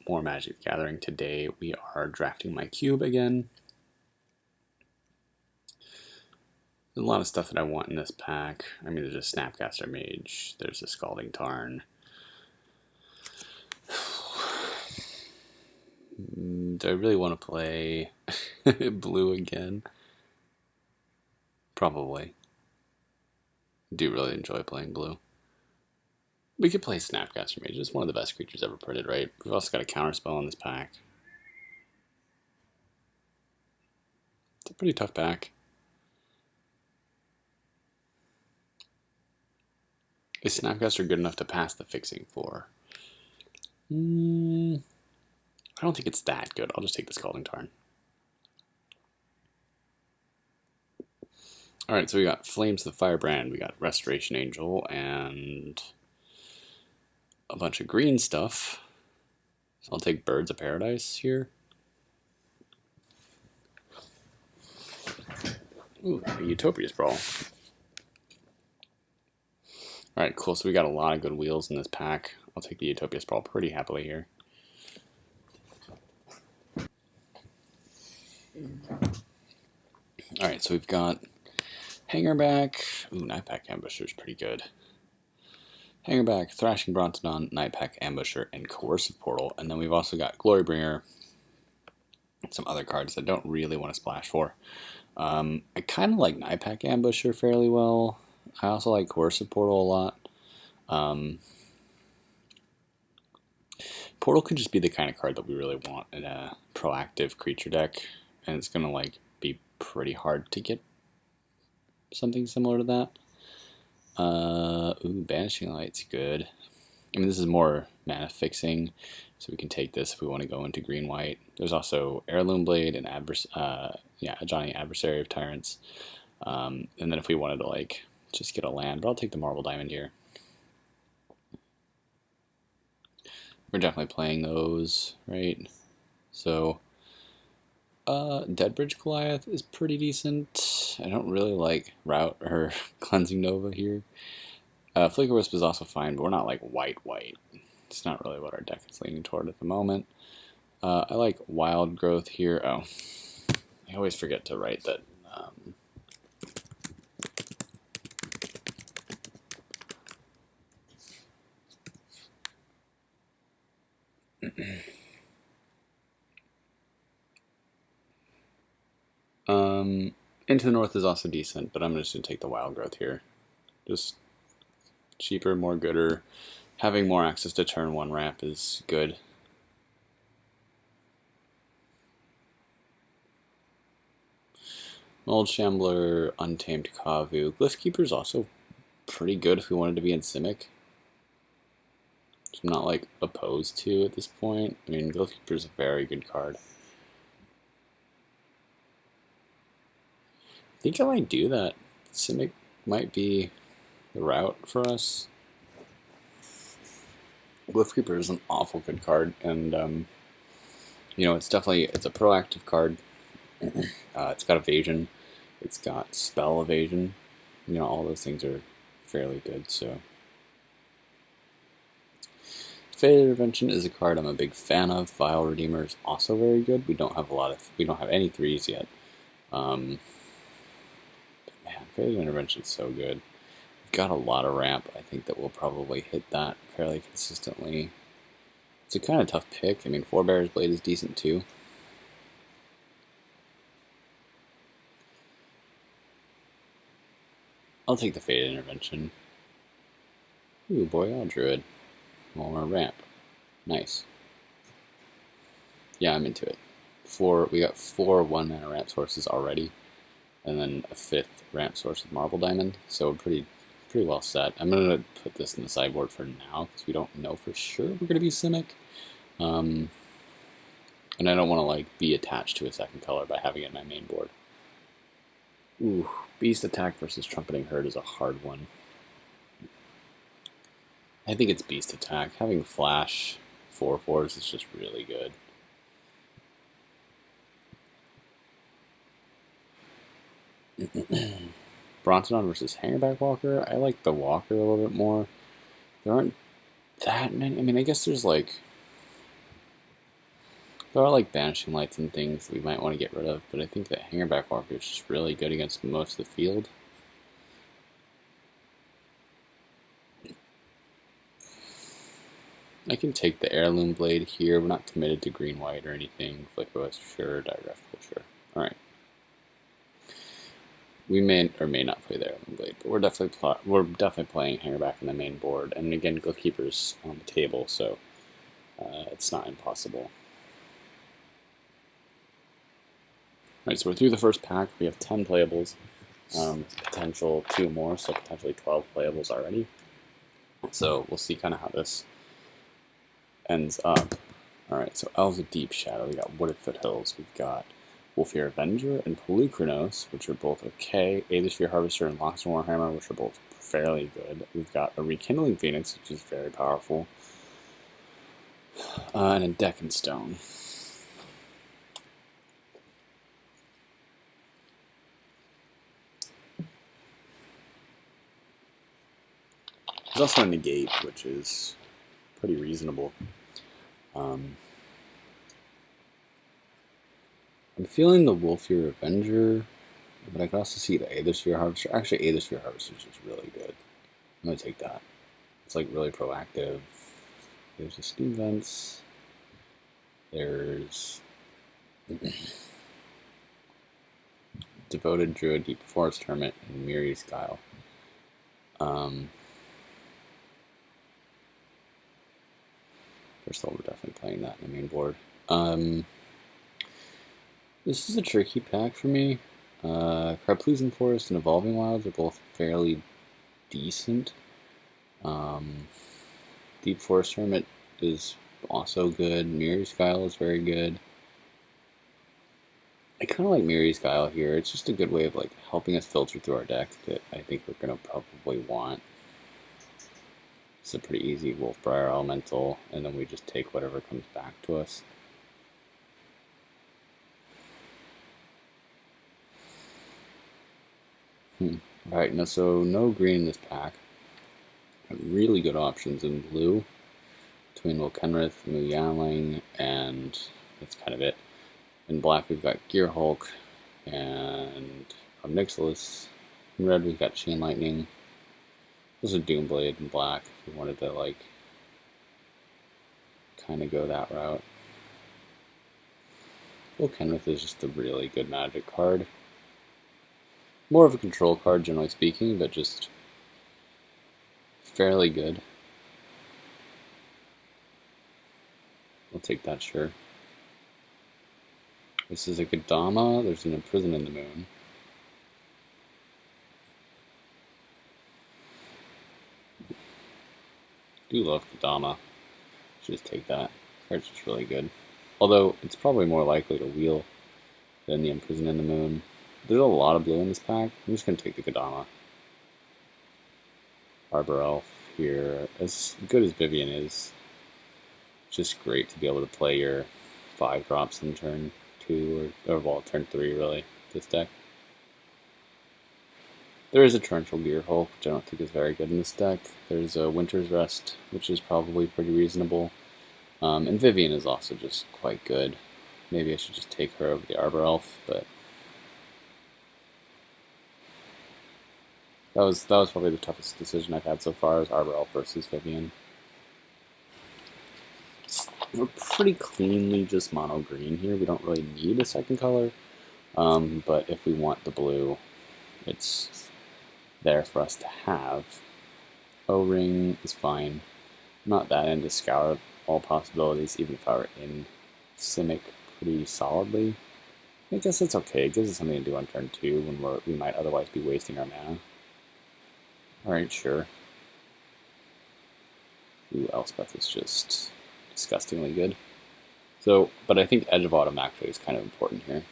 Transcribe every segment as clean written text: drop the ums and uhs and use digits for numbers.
more Magic the Gathering. Today we are drafting my cube again. There's a lot of stuff that I want in this pack. I mean, there's a Snapcaster Mage, there's a Scalding Tarn. Do I really want to play blue again? Probably. I do really enjoy playing blue. We could play Snapcaster Mage. It's one of the best creatures ever printed, right? We've also got a counterspell in this pack. It's a pretty tough pack. Is Snapcaster good enough to pass the fixing floor? I don't think it's that good. I'll just take the Scalding Tarn. Alright, so we got Flames of the Firebrand, we got Restoration Angel, and a bunch of green stuff. So I'll take Birds of Paradise here. Ooh, a Utopia Sprawl. Alright, cool. So we got a lot of good wheels in this pack. I'll take the Utopia Sprawl pretty happily here. Alright, so we've got Hangerback. Ooh, Nightpack Ambusher is pretty good. Hangerback, Thrashing Brontodon, Nightpack Ambusher, and Coercive Portal. And then we've also got Glorybringer, some other cards that I don't really want to splash for. I kind of like Nightpack Ambusher fairly well. I also like Coercive Portal a lot. Portal could just be the kind of card that we really want in a proactive creature deck, and it's gonna like be pretty hard to get something similar to that. Ooh, Banishing Light's good. I mean, this is more mana fixing, so we can take this if we want to go into green-white. There's also Heirloom Blade and Johnny Adversary of Tyrants. And then if we wanted to like just get a land, but I'll take the Marble Diamond here. We're definitely playing those, right? So, Deadbridge Goliath is pretty decent. I don't really like Route or Cleansing Nova here. Flicker Wisp is also fine, but we're not like white. It's not really what our deck is leaning toward at the moment. I like Wild Growth here. Oh, I always forget to write that. Into the North is also decent, but I'm just going to take the Wild Growth here. Just cheaper, more gooder. Having more access to turn 1 ramp is good. Mold Shambler, Untamed Kavu. Glyphkeeper is also pretty good if we wanted to be in Simic. Which I'm not like opposed to at this point. I mean, Glyphkeeper is a very good card. I think I might do that. Simic might be the route for us. Glyphkeeper is an awful good card, and you know, it's a proactive card. It's got evasion, it's got spell evasion. You know, all those things are fairly good. So, Faded Intervention is a card I'm a big fan of. Vile Redeemer is also very good. We don't have any 3s yet. Man, Faded Intervention is so good. We've got a lot of ramp. I think that we'll probably hit that fairly consistently. It's a kind of tough pick. I mean, Forebear's Blade is decent too. I'll take the Faded Intervention. Ooh, Boreal Druid. More ramp. Nice. Yeah, I'm into it. We got 4 1-mana ramp sources already, and then a 5th ramp source with Marble Diamond, so we're pretty well set. I'm going to put this in the sideboard for now, because we don't know for sure we're going to be Simic. And I don't want to like be attached to a second color by having it in my main board. Ooh, Beast Attack versus Trumpeting Herd is a hard one. I think it's Beast Attack. Having Flash 4/4s is just really good. Brontodon versus Hangerback Walker. I like the Walker a little bit more. There aren't that many. I mean, I guess there's like There are like banishing lights and things that we might want to get rid of, but I think that Hangerback Walker is just really good against most of the field. I can take the Heirloom Blade here. We're not committed to green-white or anything. Flick OS, sure. Direct, sure. Alright. We may or may not play the Heirloom Blade, but we're definitely playing Hangerback in the main board. And again, Goalkeeper's on the table, so it's not impossible. Alright, so we're through the first pack. We have 10 playables. Potential 2 more, so potentially 12 playables already. So we'll see kind of how this ends up. Alright, so Elves of Deep Shadow. We got Wooded Foothills. We've got Wolfear Avenger and Pelucranos, which are both okay. Aethersphere Harvester and Loxodon Warhammer, which are both fairly good. We've got a Rekindling Phoenix, which is very powerful. And a Deccan Stone. There's also a Negate, which is pretty reasonable. I'm feeling the Wolfear Avenger, but I can also see the Aethersphere Harvester. Actually, Aethersphere Harvester is just really good. I'm going to take that. It's like really proactive. There's the Steam Vents. There's Devoted Druid, Deep Forest Hermit, and Miri's Guile. First of all, we're definitely playing that in the main board. This is a tricky pack for me. Carplusian Forest and Evolving Wilds are both fairly decent. Deep Forest Hermit is also good. Miri's Guile is very good. I kind of like Miri's Guile here. It's just a good way of like helping us filter through our deck that I think we're going to probably want. It's a pretty easy Wolfbriar Elemental, and then we just take whatever comes back to us. Alright, so no green in this pack. Really good options in blue between Wilkenrith, Mu Yanling, and that's kind of it. In black, we've got Gearhulk and Omnixilus. In red, we've got Chain Lightning. This is Doomblade in black if we wanted to, like, kind of go that route. Wilkenrith is just a really good magic card. More of a control card, generally speaking, but just fairly good. We'll take that, sure. This is a Kodama. There's an Imprison in the Moon. Do love Kodama. Should just take that. Card's just really good. Although it's probably more likely to wheel than the Imprison in the Moon. There's a lot of blue in this pack. I'm just going to take the Kodama. Arbor Elf here. As good as Vivian is, just great to be able to play your 5 drops in turn 2, or well, turn 3 really, this deck. There is a Torrential Gearhulk, which I don't think is very good in this deck. There's a Winter's Rest, which is probably pretty reasonable. And Vivian is also just quite good. Maybe I should just take her over the Arbor Elf, but that was probably the toughest decision I've had so far, is Arbor Elf versus Vivian. We're pretty cleanly just mono green here. We don't really need a second color, but if we want the blue, it's there for us to have. O-Ring is fine. I'm not that into Scour all possibilities, even if I were in Simic pretty solidly. I guess it's okay. It gives us something to do on turn 2 when we might otherwise be wasting our mana. Alright, sure. Ooh, Elspeth is just disgustingly good. So, but I think Edge of Autumn actually is kind of important here.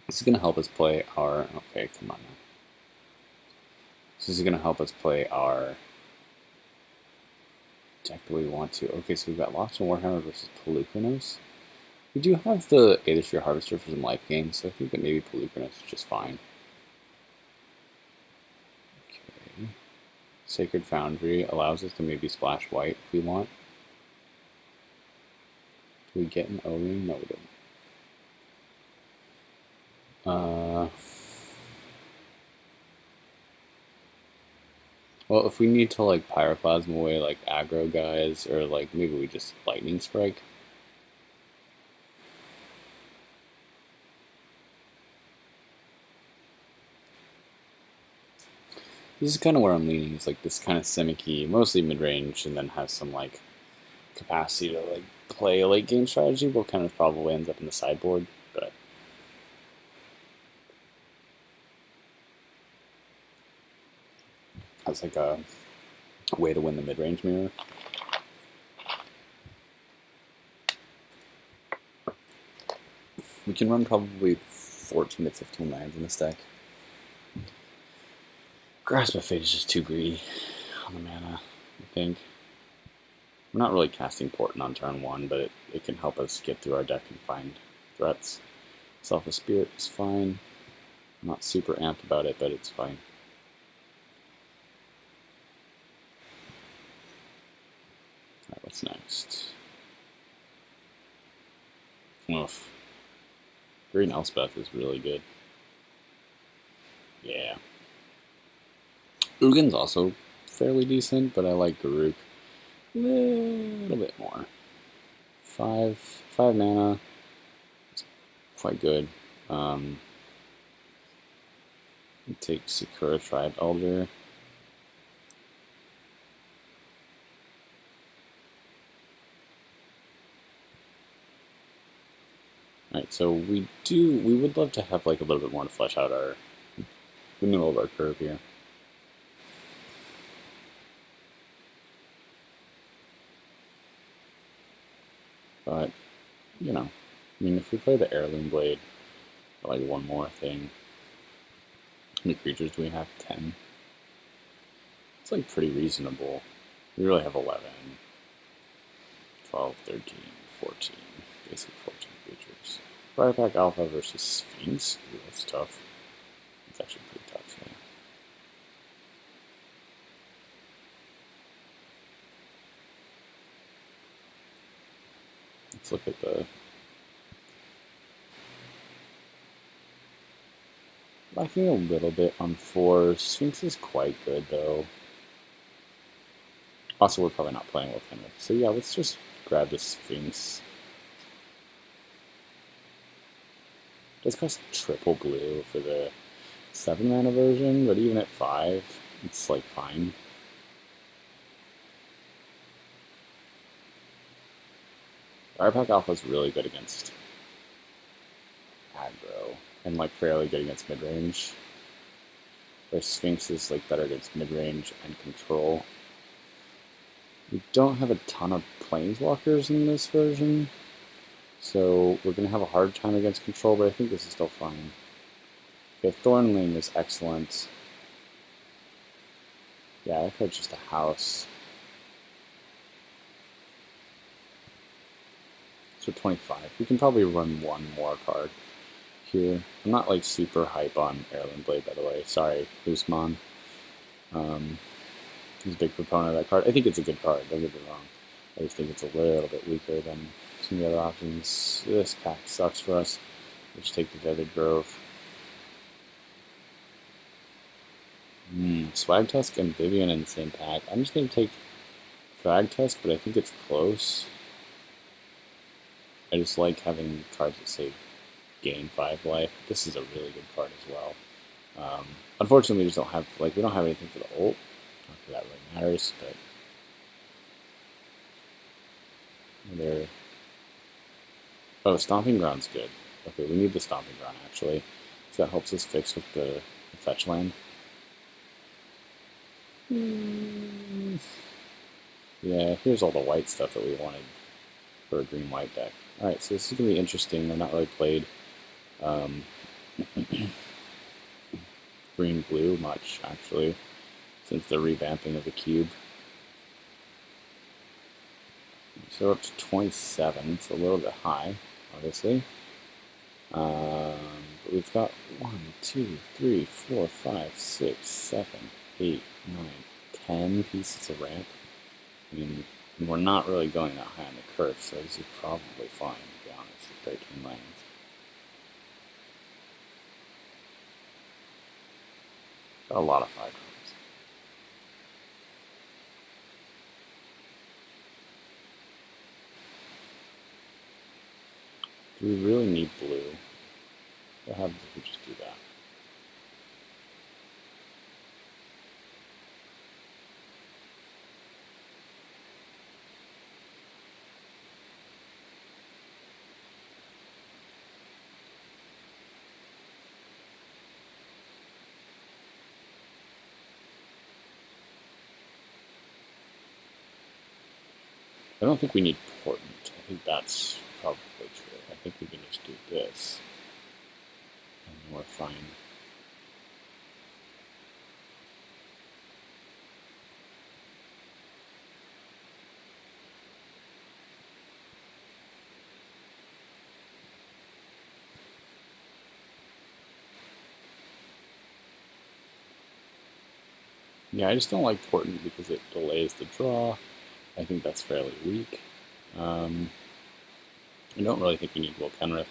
This is going to help us play our... Okay, come on now. This is going to help us play our deck that we want to. Okay, so we've got Loxodon Warhammer versus Pelucranos. We do have the Aethersphere Harvester for some life gains, so I think that maybe Pelucranos is just fine. Okay. Sacred Foundry allows us to maybe splash white if we want. we get an O-ring? No, we don't. Well, if we need to like Pyroclasm away like aggro guys, or like maybe we just Lightning Strike. This is kind of where I'm leaning. It's like this kind of Simic-y, mostly mid-range, and then has some like capacity to like play a late game strategy. What kind of probably ends up in the sideboard, but that's like a way to win the mid-range mirror. We can run probably 14 to 15 lands in this deck. Grasp of Fate is just too greedy on the mana, I think. We're not really casting Portent on turn 1, but it can help us get through our deck and find threats. Selfless Spirit is fine. I'm not super amped about it, but it's fine. Alright, what's next? Oof. Green Elspeth is really good. Yeah. Ugin's also fairly decent, but I like Garuk a little bit more. 5 mana. It's quite good. Take Sakura Tribe Elder. Alright, so we would love to have like a little bit more to flesh out the middle of our curve here. But, you know, I mean, if we play the Heirloom Blade, like one more thing, how many creatures do we have? 10? It's like pretty reasonable. We really have 11, 12, 13, 14, basically 14 creatures. Firepack Alpha versus Sphinx? Ooh, that's tough. It's actually pretty tough, yeah. Let's look at the... Lacking a little bit on 4. Sphinx is quite good, though. Also, we're probably not playing with him. So yeah, let's just grab the Sphinx. It does cost triple blue for the 7 mana version, but even at 5, it's like fine. Firepack Alpha is really good against aggro, and like fairly good against mid-range. Where Sphinx is like better against mid-range and control. We don't have a ton of planeswalkers in this version, so we're going to have a hard time against control, but I think this is still fine. Okay, Thornling is excellent. Yeah, that card's just a house. So 25. We can probably run one more card here. I'm not like super hype on Heirloom Blade, by the way. Sorry, Usman. He's a big proponent of that card. I think it's a good card, don't get me wrong. I just think it's a little bit weaker than some of the other options. This pack sucks for us. We'll just take the Vivid Grove. Swag Tusk and Vivian in the same pack. I'm just going to take Swag Tusk, but I think it's close. I just like having cards that say gain 5 life. This is a really good card as well. Unfortunately, we just don't have anything for the ult. Not that that really matters, but Stomping Ground's good. Okay, we need the Stomping Ground actually, so that helps us fix with the fetch land. Yeah, here's all the white stuff that we wanted for a green-white deck. Alright, so this is going to be interesting. I've not really played green-blue much, actually, since the revamping of the cube. So up to 27, it's a little bit high, obviously. But we've got 1, 2, 3, 4, 5, 6, 7, 8, 9, 10 pieces of ramp. I mean, And we're not really going that high on the curve, so this is probably fine, to be honest, with 13 lanes. Got a lot of 5 drops. Do we really need blue? What happens if we just do that? I don't think we need portent. I think that's probably true. I think we can just do this, and we're fine. Yeah, I just don't like portent because it delays the draw. I think that's fairly weak. I don't really think we need Will Kenrith.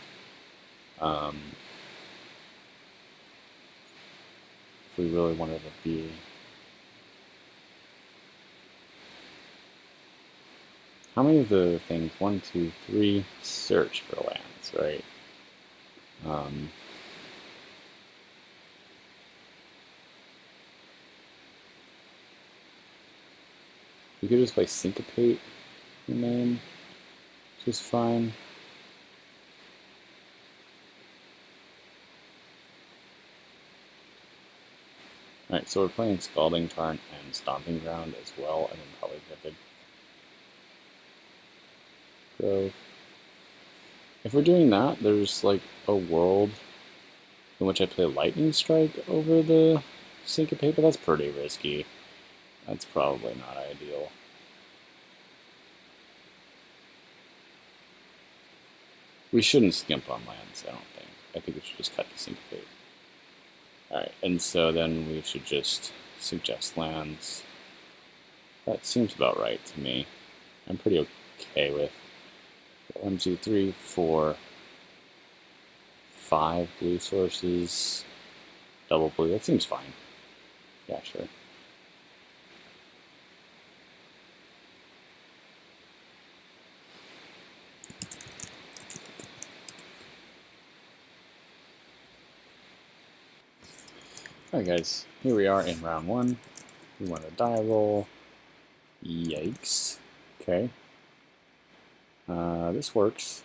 If we really wanted to be... How many of the things? 1, 2, 3. Search for lands, right? We could just play Syncopate the name, which is fine. Alright, so we're playing Scalding Tarn and Stomping Ground as well, and then probably Vivid Grove. If we're doing that, there's like a world in which I play Lightning Strike over the Syncopate, but that's pretty risky. That's probably not ideal. We shouldn't skimp on lands, I don't think. I think we should just cut the Syncopate. Alright, and so then we should just suggest lands. That seems about right to me. I'm pretty okay with 1, 2, 3, 4, 5 blue sources, double blue. That seems fine. Yeah, sure. Alright guys, here we are in round 1. We want a die roll. Yikes. Okay. This works.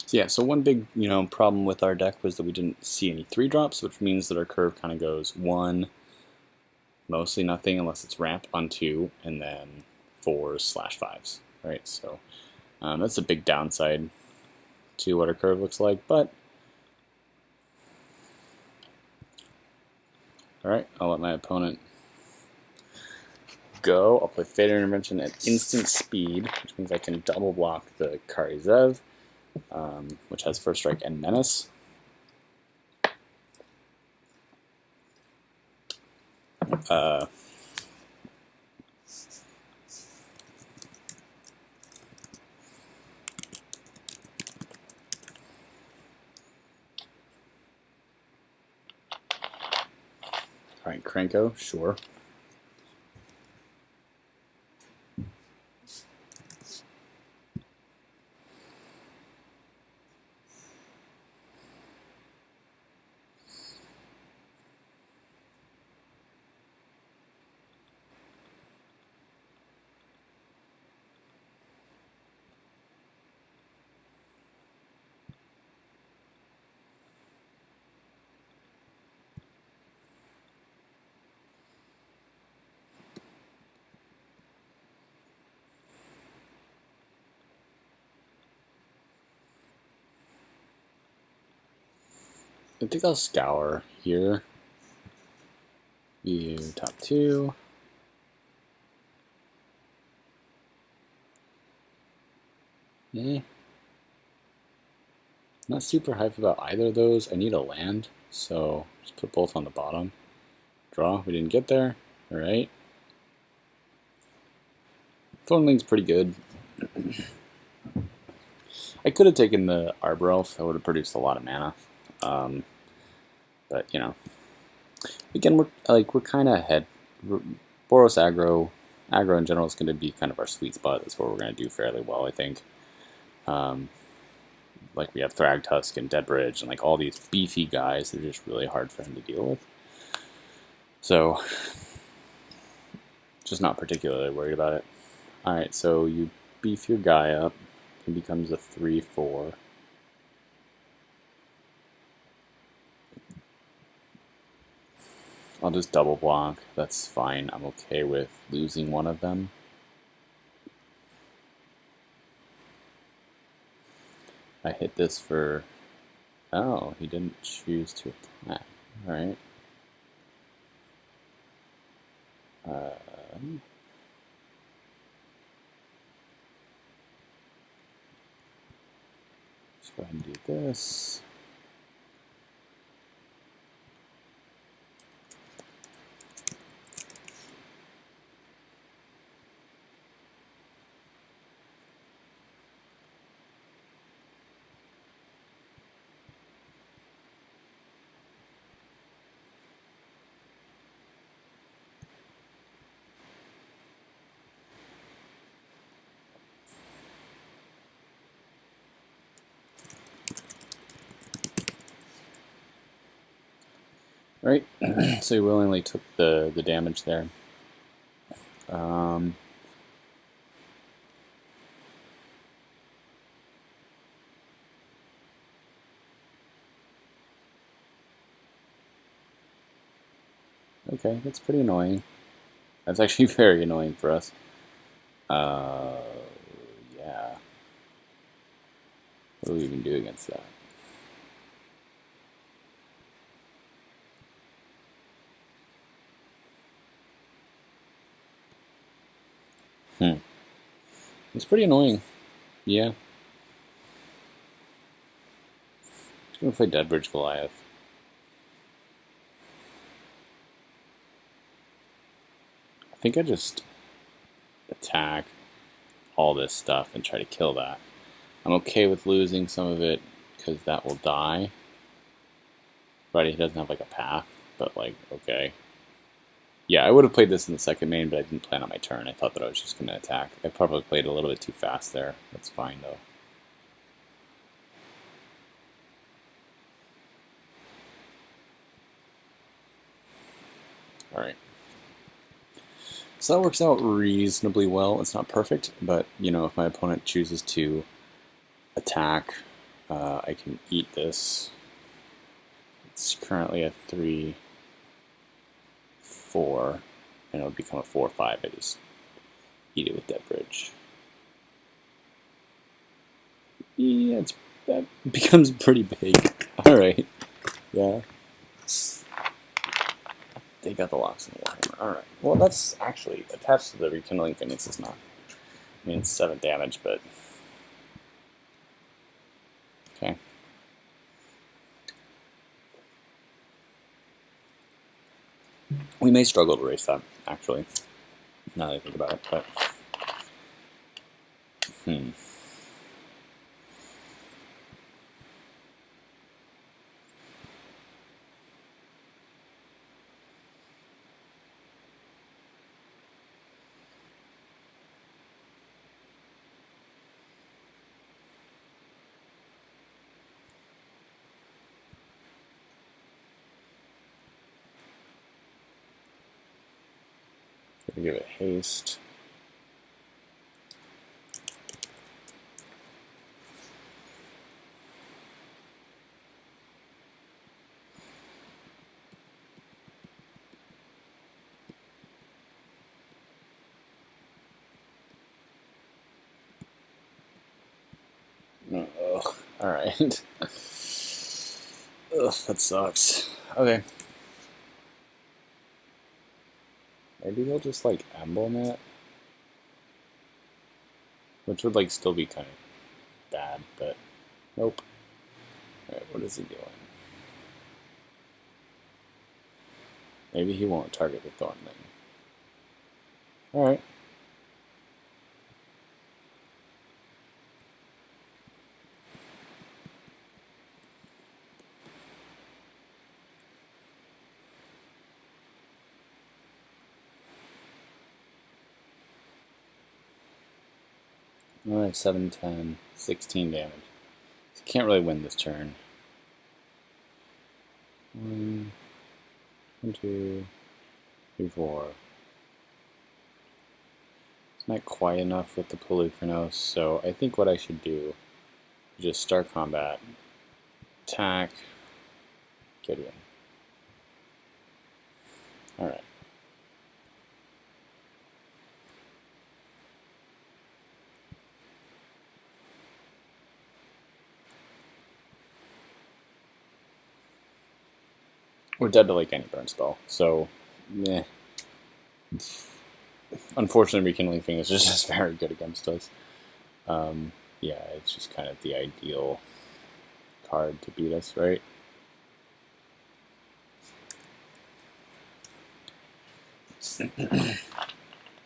So yeah, so one big, problem with our deck was that we didn't see any 3-drops, which means that our curve kind of goes 1, mostly nothing unless it's ramp on 2, and then 4/5s, right? So that's a big downside to what our curve looks like, but alright, I'll let my opponent go. I'll play Fatal Intervention at instant speed, which means I can double block the Karizev, which has First Strike and Menace. Alright, Krenko, sure. I think I'll scour here. View top 2. Not super hyped about either of those. I need a land, so just put both on the bottom. Draw. We didn't get there. Alright. Thornling's pretty good. I could have taken the Arbor Elf. That would have produced a lot of mana. But, you know. Again, we're kind of ahead. Boros aggro in general is going to be kind of our sweet spot. That's what we're going to do fairly well, I think. Like we have Thragtusk and Deadbridge and like all these beefy guys that are just really hard for him to deal with. So, just not particularly worried about it. Alright, so you beef your guy up. He becomes a 3/4. I'll just double block. That's fine. I'm okay with losing one of them. I hit this for... Oh, he didn't choose to attack. Alright. Let's go ahead and do this. Right, so he willingly took the damage there. Okay, that's pretty annoying. That's actually very annoying for us. Yeah. What do we even do against that? It's pretty annoying. Yeah. Just gonna play Deadbridge Goliath. I think I just attack all this stuff and try to kill that. I'm okay with losing some of it because that will die. But he doesn't have like a path, but like, okay. Yeah, I would have played this in the second main, but I didn't plan on my turn. I thought that I was just going to attack. I probably played a little bit too fast there. That's fine, though. Alright. So that works out reasonably well. It's not perfect, but, you know, if my opponent chooses to attack, I can eat this. It's currently a 3/4, and it'll become a 4/5. I just eat it with Deadbridge. Yeah, that becomes pretty big. Alright. Yeah. They got the locks in the Warhammer. Alright. Well, that's actually attached to the Rekindling Phoenix. It's not. I mean, it's 7 damage, but. Okay. We may struggle to race that, actually. Now that I think about it, but. Give it haste. Ugh. Alright. Ugh, that sucks. Okay. Maybe he'll just like emblem it. Which would like still be kind of bad, but nope. Alright, what is he doing? Maybe he won't target the thorn thing. Alright. Alright, 7, 10, 16 damage. So can't really win this turn. 1, 2, 3, 4. It's not quite enough with the Polychronos, so I think what I should do is just start combat, attack, Gideon. Alright. We're dead to like any burn spell, so meh. Unfortunately, Rekindling Fingers is just very good against us. Yeah, it's just kind of the ideal card to beat us, right?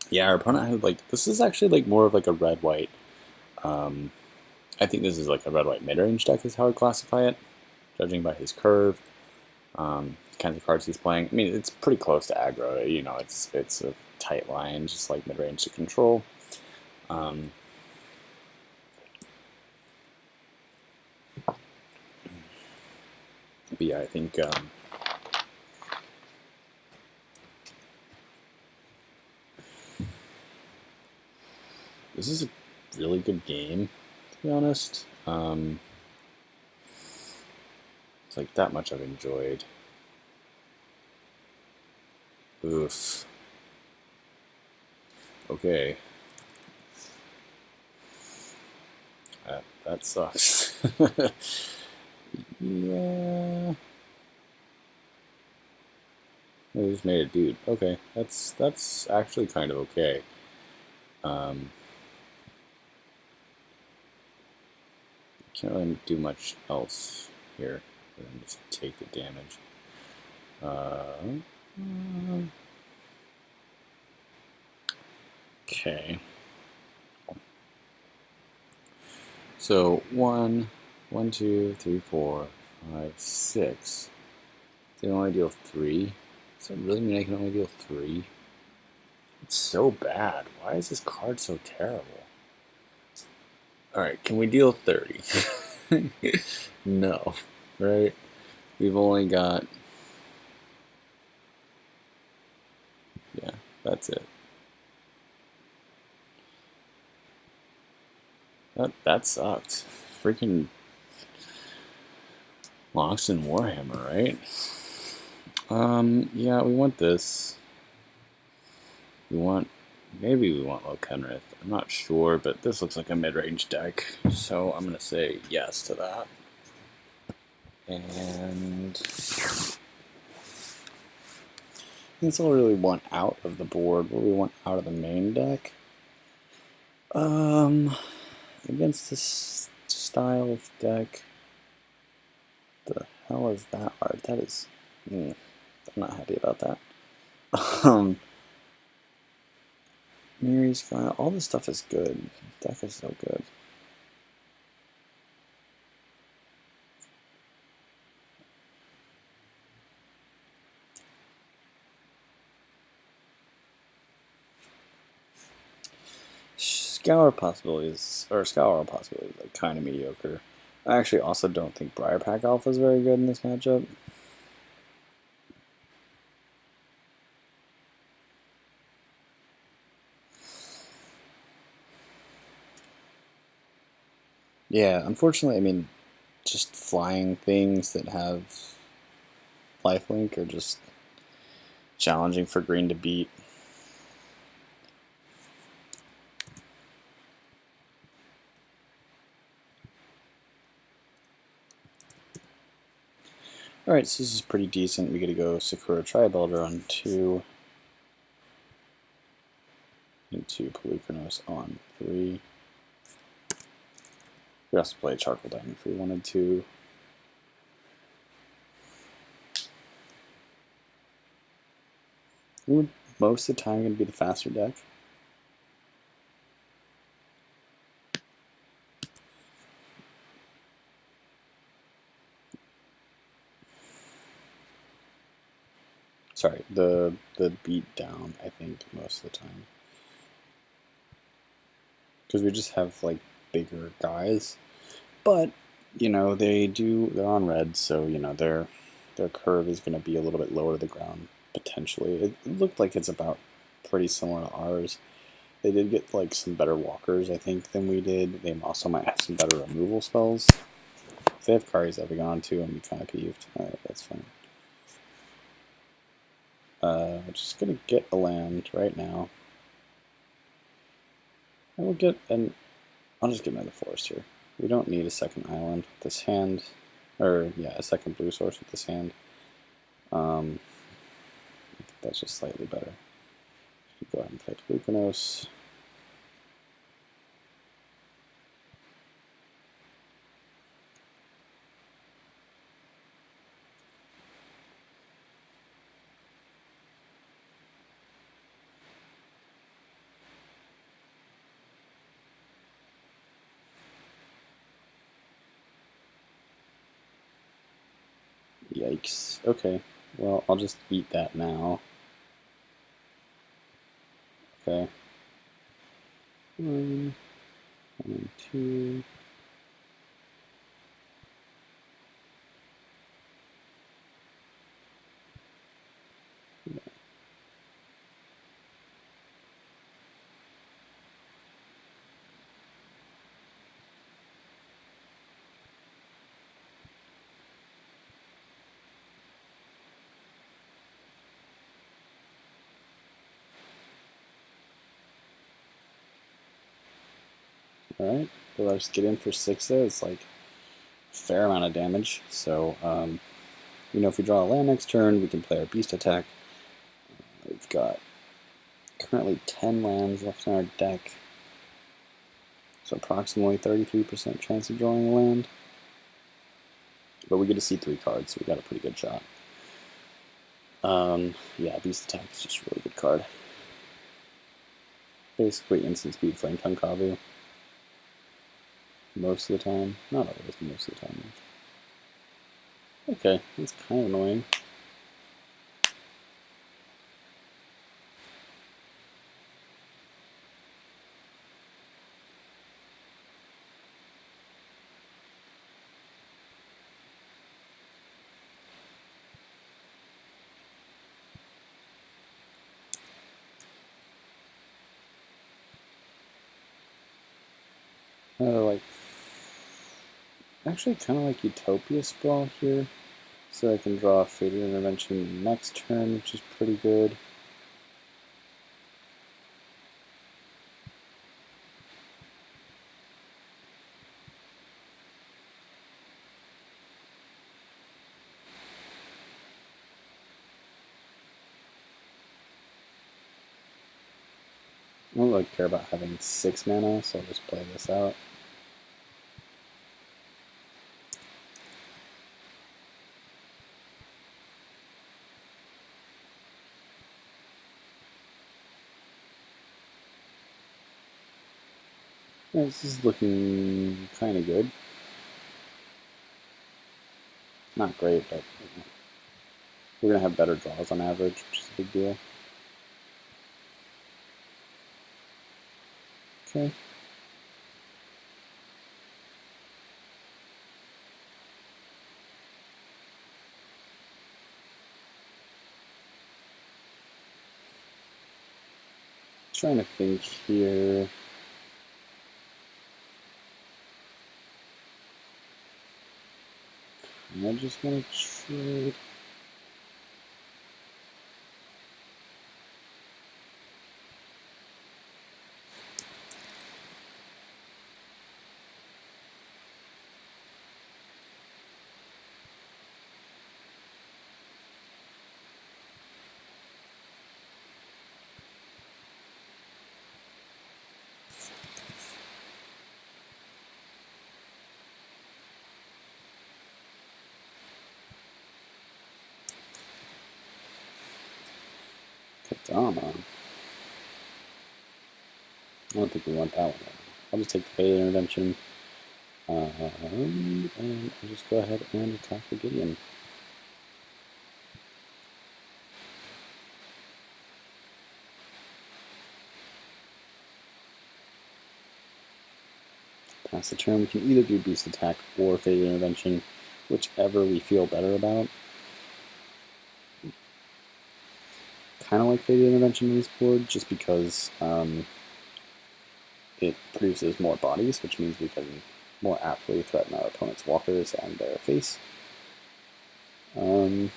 Yeah, our opponent had like, this is actually like more of like a red-white. I think this is like a red-white mid-range deck is how I'd classify it, judging by his curve, kinds of cards he's playing. I mean, it's pretty close to aggro. You know, it's a tight line, just like mid-range to control. But yeah, I think this is a really good game, to be honest. It's like that much I've enjoyed. Oof. Okay. That sucks. Yeah. I just made a dude. Okay, that's actually kind of okay. Can't really do much else here. Just take the damage. Okay. So 1, 2, 3, 4, 5, 6. They only deal 3. Does that really mean I can only deal 3? It's so bad. Why is this card so terrible? Alright, can we deal 30? No. Right? We've only got... Yeah, that's it. That sucked. Freaking Loxton Warhammer, right? Yeah, we want this. Maybe we want Lokenrith. I'm not sure, but this looks like a mid-range deck, so I'm gonna say yes to that. And that's all we really want out of the board. What do we want out of the main deck? Against this style of deck, the hell is that art? That is, I'm not happy about that. Miri's Sky, all this stuff is good. The deck is so good. Scour possibilities are like kind of mediocre. I actually also don't think Briarpack Alpha is very good in this matchup. Yeah, unfortunately, I mean, just flying things that have lifelink are just challenging for green to beat. Alright, so this is pretty decent. We get to go Sakura Tri-Builder on 2. Into Pelucranos on 3. We also play Charcoal Diamond if we wanted to. We're most of the time going to be the faster deck. Sorry, the beat down, I think, most of the time. Because we just have, like, bigger guys. But, you know, they're on red, so, you know, their curve is going to be a little bit lower to the ground, potentially. It looked like it's about pretty similar to ours. They did get, like, some better walkers, I think, than we did. They also might have some better removal spells. If they have Kari's Epic on, too, I'm kind of peeved. Alright, that's fine. I'm just going to get a land right now. And we'll get an... I'll just get another forest here. We don't need a second island with this hand. Or, yeah, a second blue source with this hand. I think that's just slightly better. Go ahead and play Pelucranos. Yikes. Okay. Well, I'll just eat that now. Okay. 1, 2. Alright, but I'll just get in for 6 there. It's like a fair amount of damage. So, you know, if we draw a land next turn, we can play our beast attack. We've got currently 10 lands left in our deck. So approximately 33% chance of drawing a land. But we get to see 3 cards, so we got a pretty good shot. Yeah, beast attack is just a really good card. Basically instant speed Flame Tongue Kavu. Most of the time. Not always, most of the time. Okay, that's kind of annoying. Like, actually kind of like Utopia Sprawl here. So I can draw a Fated Intervention next turn, which is pretty good. I don't really care about having 6 mana, so I'll just play this out. Yeah, this is looking kind of good. Not great, but you know, we're going to have better draws on average, which is a big deal. Okay. Trying to think here. I just want to trade. Dama. I don't think we want that one. I'll just take the Fate Intervention. And I'll just go ahead and attack the Gideon. Pass the turn. We can either do Boost Attack or Fate Intervention, whichever we feel better about. Kind of like Fate Intervention on this board, just because it produces more bodies, which means we can more aptly threaten our opponent's walkers and their face. Oh,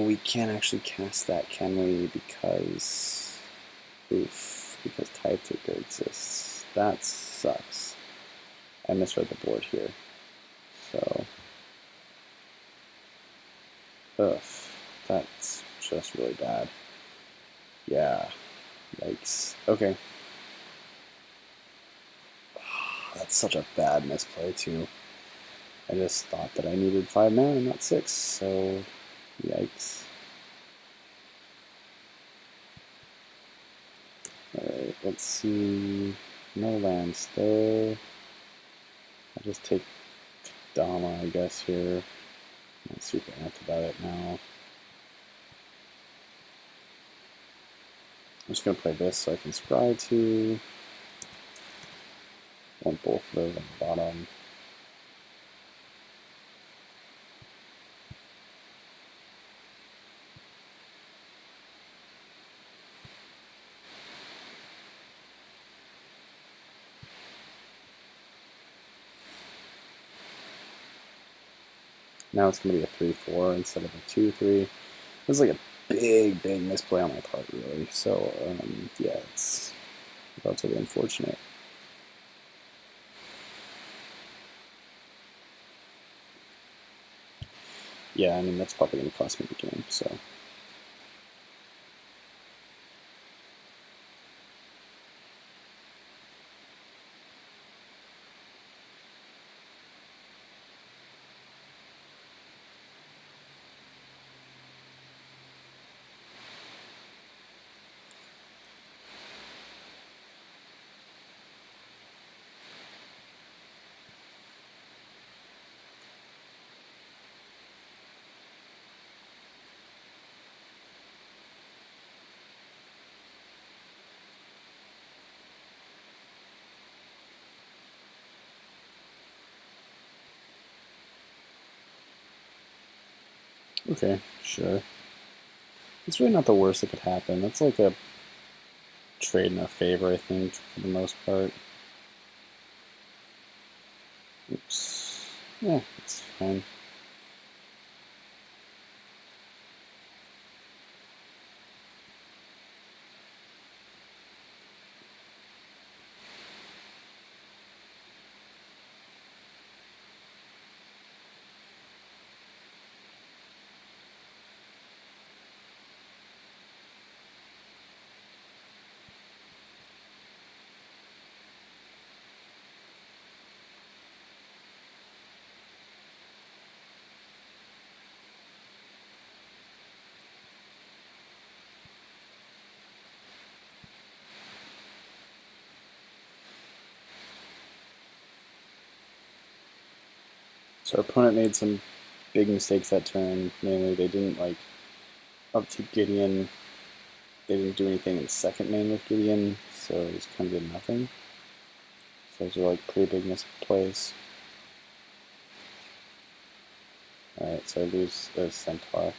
we can't actually cast that, can we? Because Tide Taker exists. That sucks. I misread the board here. So, that's just really bad. Yeah, yikes. Okay. That's such a bad misplay, too. I just thought that I needed 5 mana and not 6, so yikes. Alright, let's see. No lands there. I'll just take Dama, I guess, here. I'm not super amped about it now. I'm just going to play this so I can scry to. Want both of those on the bottom. Now it's going to be a 3-4 instead of a 2-3. This is like a big misplay on my part, really. So, yeah, it's relatively unfortunate. Yeah, I mean, that's probably going to cost me the game, so. Okay, sure. It's really not the worst that could happen. That's like a trade in our favor, I think, for the most part. Oops. Yeah, it's fine. So our opponent made some big mistakes that turn. Mainly, they didn't up to Gideon. They didn't do anything in the second main with Gideon, so it just kind of did nothing. So those are pretty big misplays. Alright, so I lose the Centaur.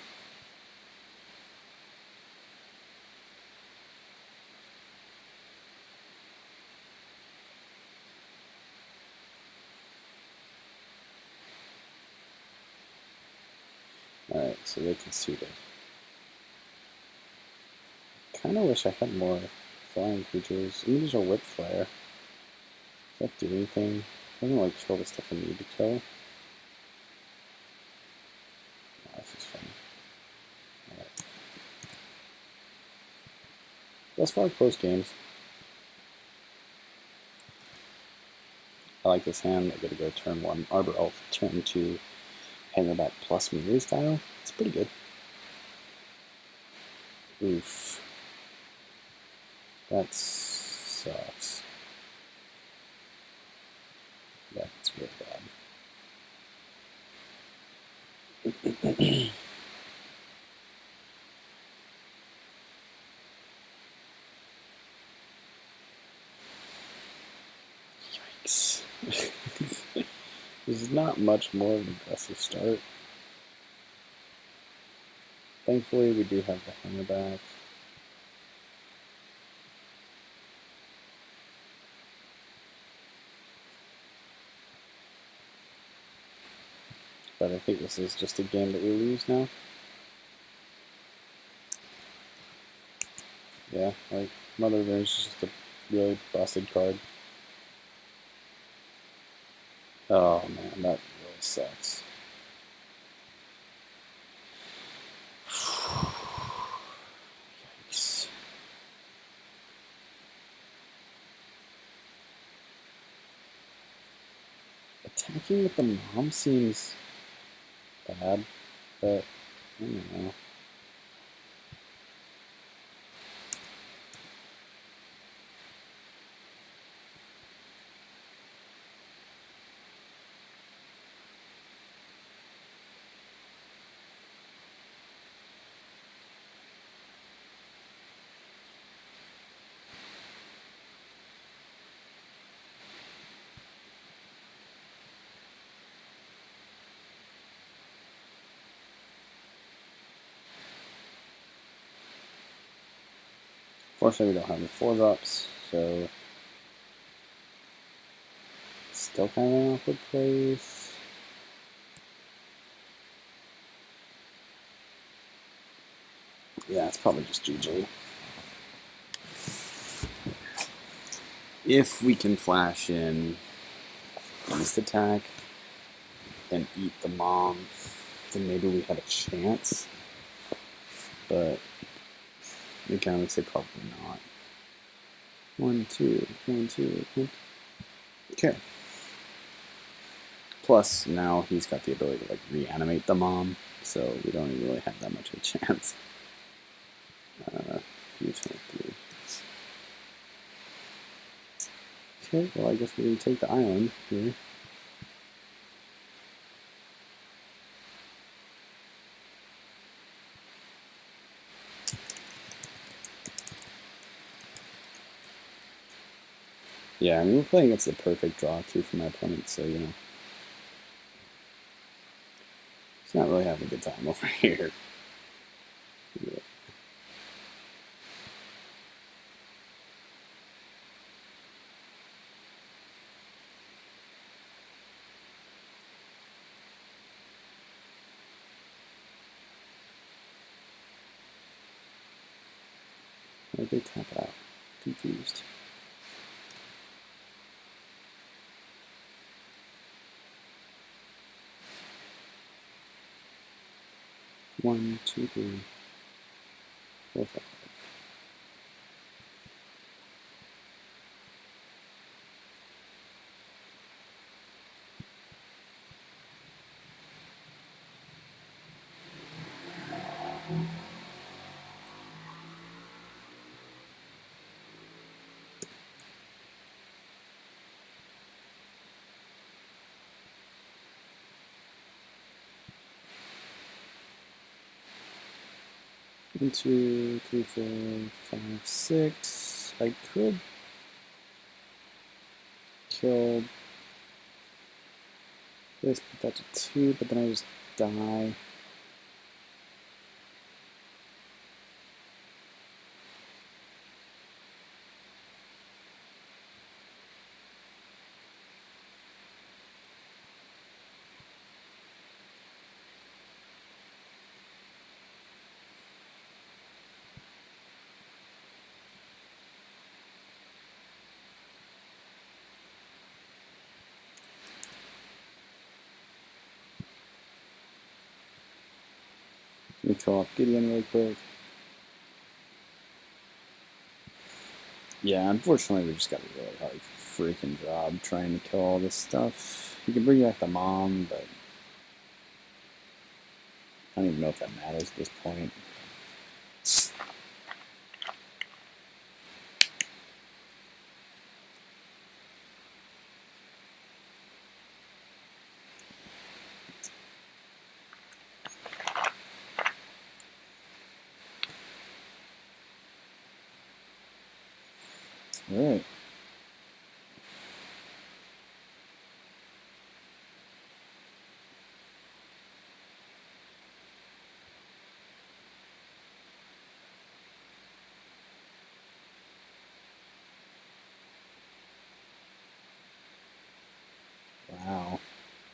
Alright, so they conceded. Kinda wish I had more flying creatures. I mean, there's a Whip Flare. Does that do anything? Doesn't kill the stuff I need to kill. Oh, this is fun. Alright. Thus far, close games. I like this hand. I gotta go turn 1 Arbor Elf, turn 2 Hangerback plus Mirror style. It's pretty good. Oof. That sucks. Yeah, it's real bad. Yikes. This is not much more of an aggressive start. Thankfully, we do have the hammer back. But I think this is just a game that we lose now. Yeah, like Mother Revenge is just a really busted card. Oh man, that really sucks. Yikes. Attacking with the mom seems bad, but I don't know. Fortunately, we don't have the 4-drops, so still kind of an awkward place. Yeah, it's probably just GG. If we can flash in Beast Attack and eat the mom, then maybe we have a chance. But again, I would say probably not. 1, 2, 1, 2, 1. Okay. Plus, now he's got the ability to like reanimate the mom, so we don't even really have that much of a chance. 323. Okay, well, I guess we can take the island here. Yeah, I mean, we're playing against the perfect draw, too, for my opponent, so, you know. He's not really having a good time over here. Yeah. Why did they tap it out? Confused. One, two, three, 4, 5. One, two, three, 4, 5, 6. I could kill this, put that to 2, but then I just die. Let me kill off Gideon really quick. Yeah, unfortunately, we just got a really hard freaking job trying to kill all this stuff. You can bring back the mom, but I don't even know if that matters at this point. Alright. Wow.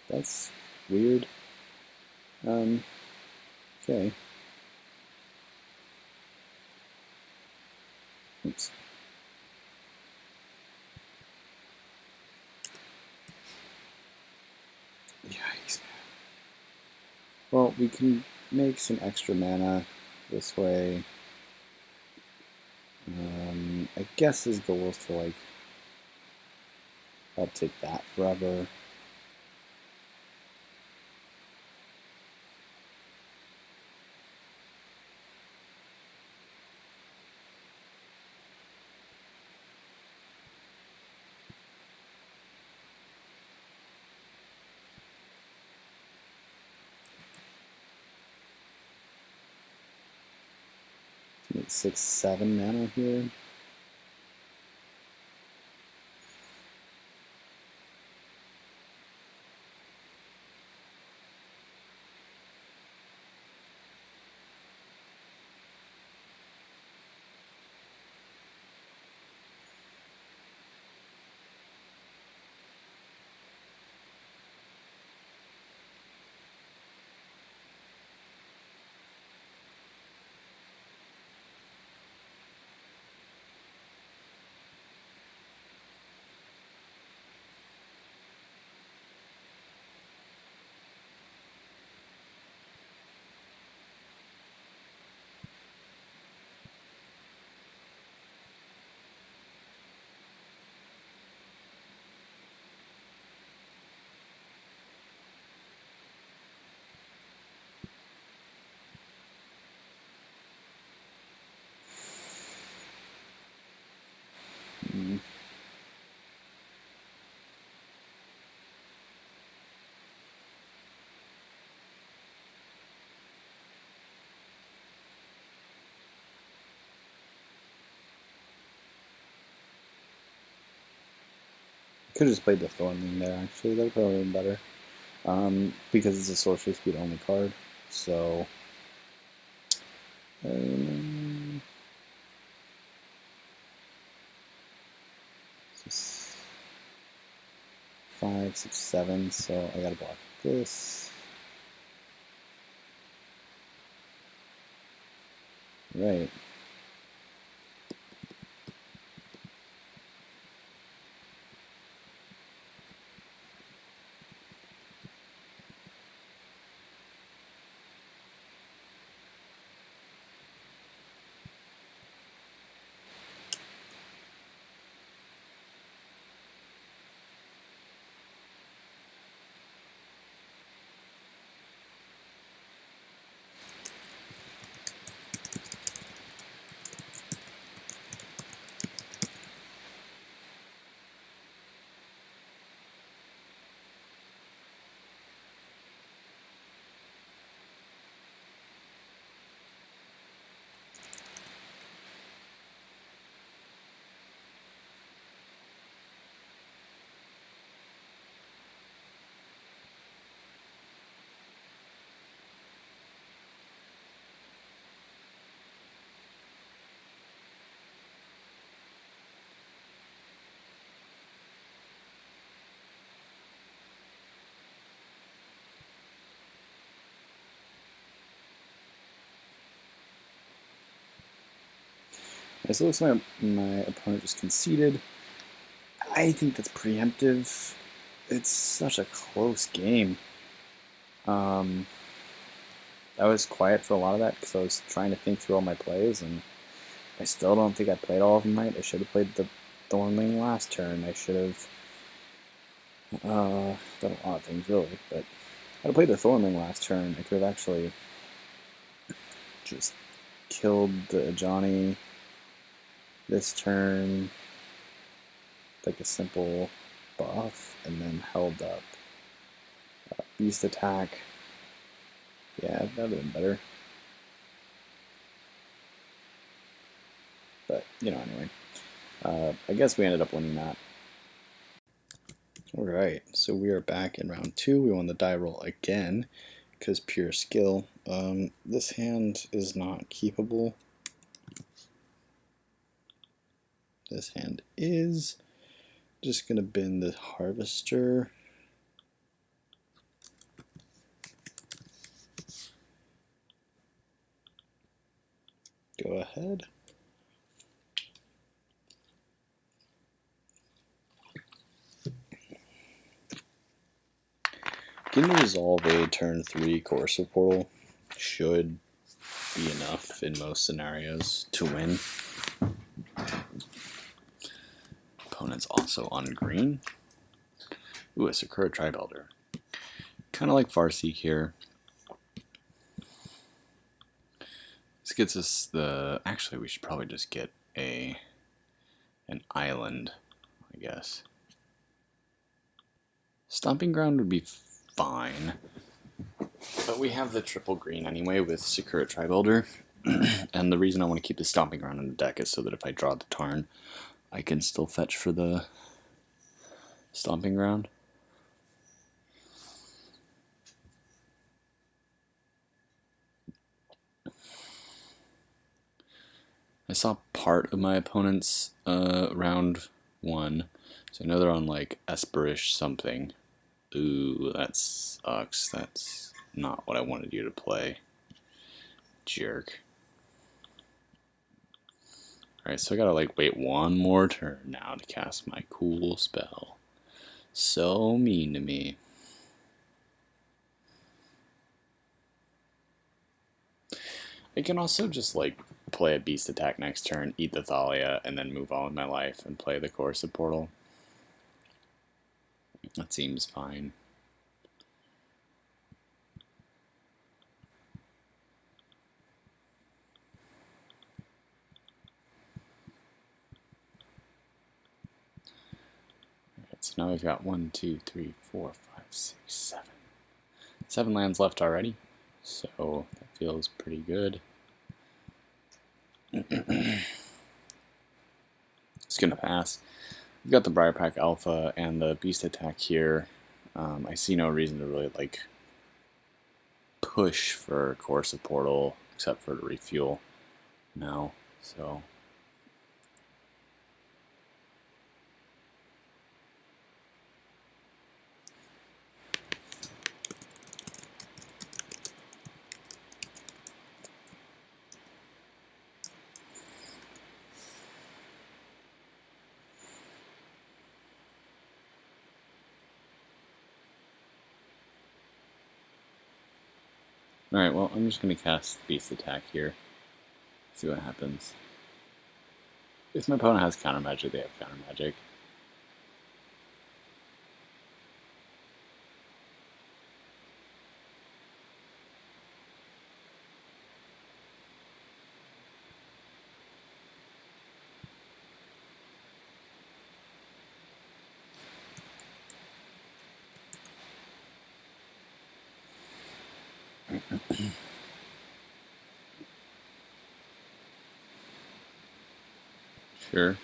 That's weird. Okay. Oops. Yikes. Well, we can make some extra mana this way. I guess his goal is to, like, I'll take that forever. Make 6, 7 mana here. Could have just played the Thornling there, actually. That would probably have been better. Because it's a sorcery speed only card. So. Just 5, 6, 7. So I gotta block this. Right. So it looks like my opponent just conceded. I think that's preemptive. It's such a close game. I was quiet for a lot of that because I was trying to think through all my plays, and I still don't think I played all of them right. I should have played the Thornling last turn. I should have done a lot of things, really. But had I played the Thornling last turn, I could have actually just killed the Ajani this turn, like a simple buff, and then held up beast attack. Yeah, that would have been better. But, anyway. I guess we ended up winning that. Alright, so we are back in round 2. We won the die roll again, because pure skill. This hand is not keepable. This hand is. Just going to bin the Harvester. Go ahead. Getting to resolve a turn 3 Courser Portal should be enough in most scenarios to win. Opponent's also on green. Ooh, a Sakura Tribe Elder. Kind of like Farseek here. This gets us the... Actually, we should probably just get an island, I guess. Stomping Ground would be fine. But we have the triple green anyway with Sakura Tribe Elder. And the reason I want to keep the Stomping Ground in the deck is so that if I draw the Tarn, I can still fetch for the Stomping Ground. I saw part of my opponent's round 1, so I know they're on like Esperish something. Ooh, that sucks. That's not what I wanted you to play. Jerk. Alright, so I gotta like wait one more turn now to cast my cool spell. So mean to me. I can also just like play a beast attack next turn, eat the Thalia, and then move on with my life and play the Courser Portal. That seems fine. Alright, so now we've got 1, 2, 3, 4, 5, 6, 7. 7 lands left already, so that feels pretty good. It's gonna pass. We've got the Briar Pack Alpha and the Beast Attack here. I see no reason to really like push for Courser Portal except for to refuel now. So alright, well, I'm just going to cast Beast Attack here. See what happens. If my opponent has Counter Magic, they have Counter Magic. Sure.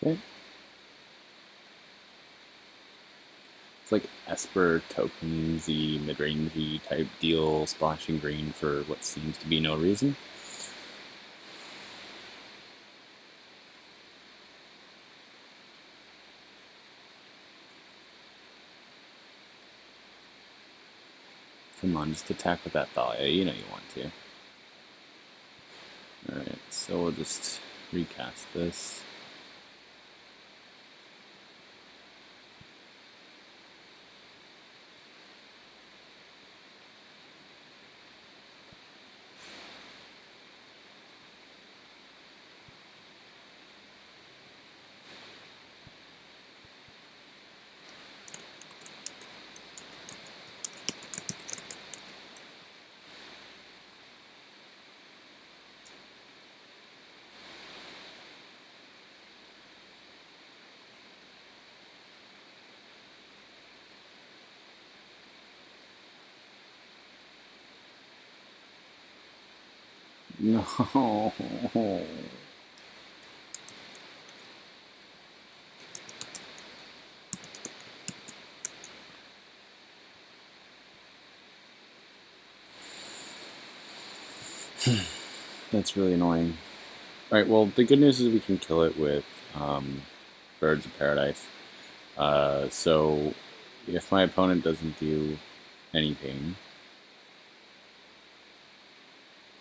Okay. It's like Esper tokens-y, mid-rangey type deal, splashing green for what seems to be no reason. Come on, just attack with that Thalia, you know you want to. Alright, so we'll just recast this. No. That's really annoying. Alright, well, the good news is we can kill it with Birds of Paradise. So, if my opponent doesn't do anything,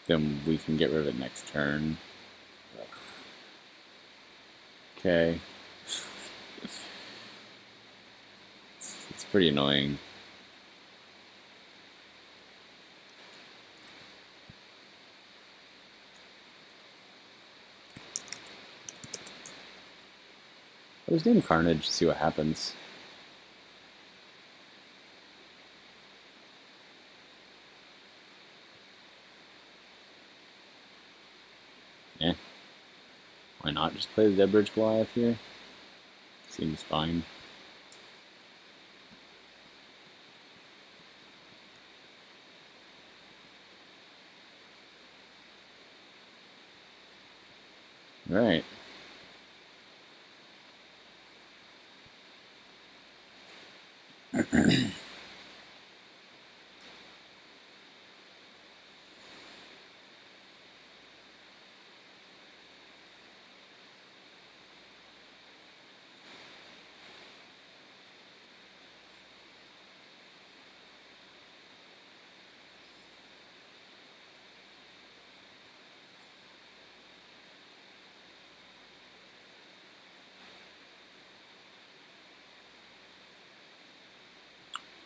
then we can get rid of it next turn. Okay. It's pretty annoying. I was doing Carnage to see what happens. Eh. Why not just play the Dead Bridge Goliath here? Seems fine. Alright.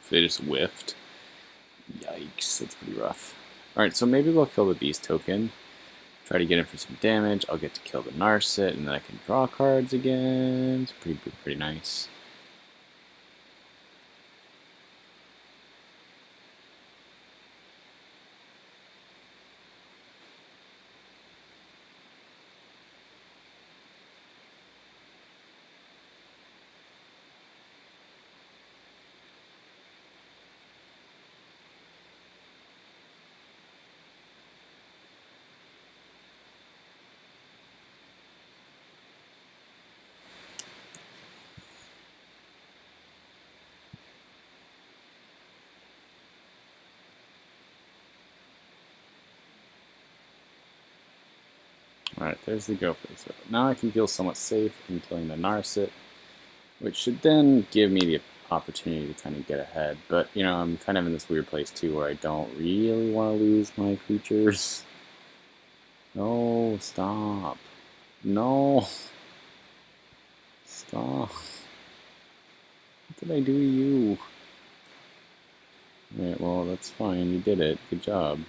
They just whiffed. Yikes, that's pretty rough. Alright, so maybe we'll kill the Beast token. Try to get in for some damage. I'll get to kill the Narset, and then I can draw cards again. It's pretty nice. Alright, there's the go for this. Now I can feel somewhat safe in killing the Narset, which should then give me the opportunity to kind of get ahead. But, you know, I'm kind of in this weird place too where I don't really want to lose my creatures. No, stop. No. Stop. What did I do to you? Alright, well, that's fine. You did it. Good job.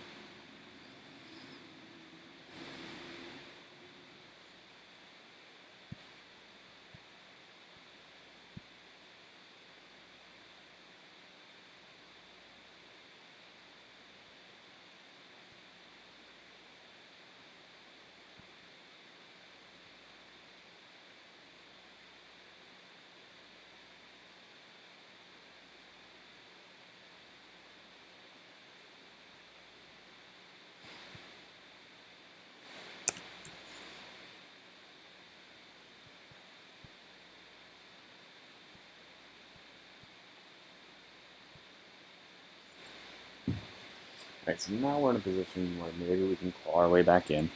Alright, so now we're in a position where maybe we can claw our way back in.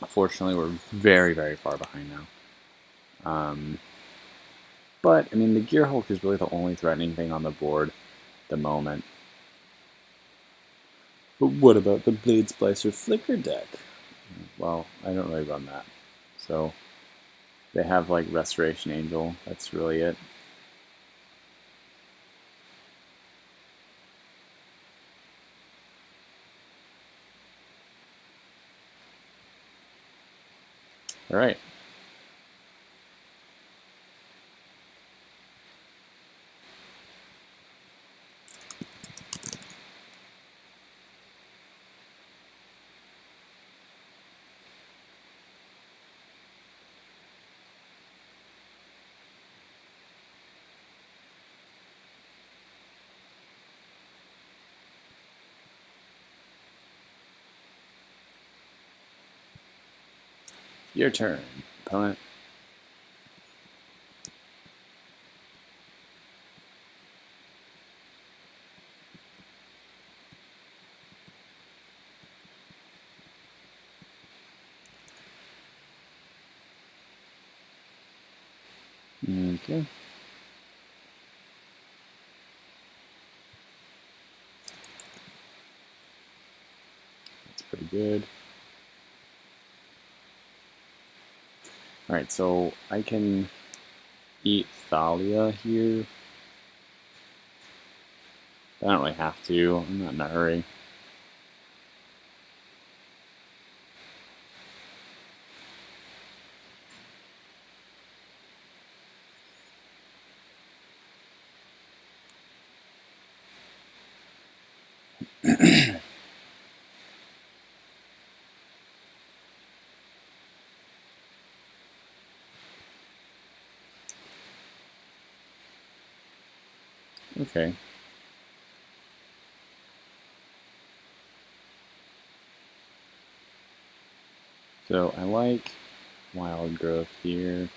Unfortunately, we're very, very far behind now. But, I mean, the Gear Hulk is really the only threatening thing on the board at the moment. But what about the Blade Splicer Flicker deck? Well, I don't really run that. So, they have, like, Restoration Angel. That's really it. Alright. Your turn, opponent. Okay. That's pretty good. Alright, so I can eat Thalia here. I don't really have to. I'm not in a hurry. Okay. So I like wild growth here.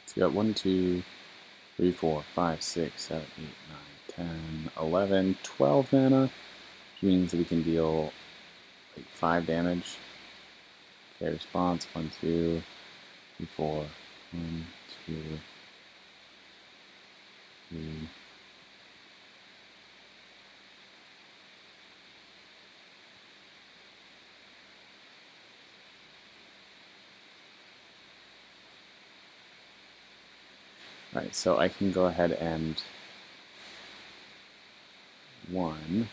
So we got 1, 2, 3, 4, 5, 6, 7, 8, 9, 10, 11, 12 mana, which means that we can deal like 5 damage. Okay, response 1, 2, 3, 4, 1, 2, 3. Alright, so I can go ahead and 1.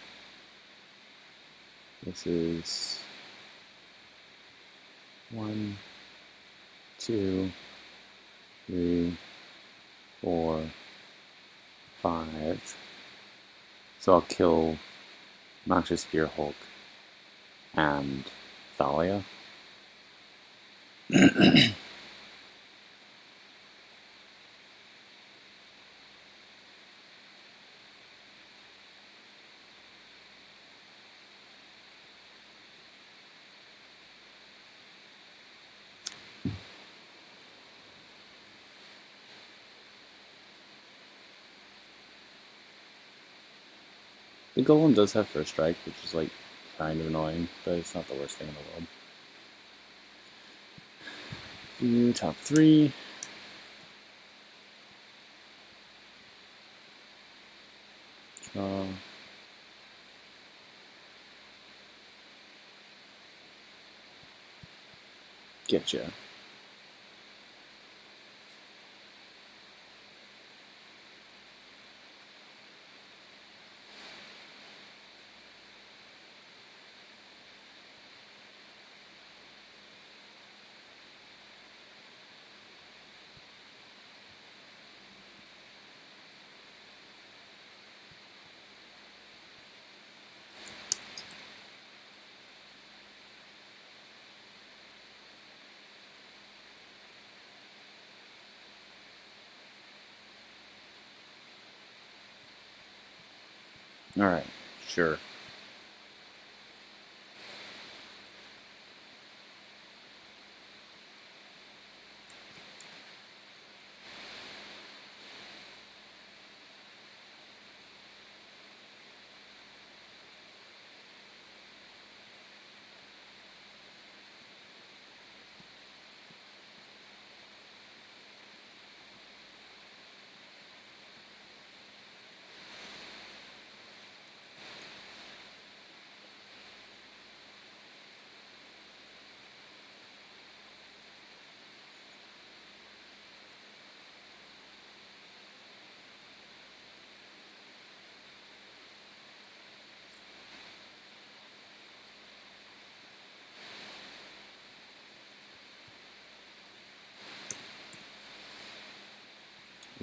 This is 1, 2, 3, 4, 5. So I'll kill Noxious Gear Hulk and Thalia. The Golem does have First Strike, which is like kind of annoying, but it's not the worst thing in the world. You top 3. Draw. Getcha. Alright, sure.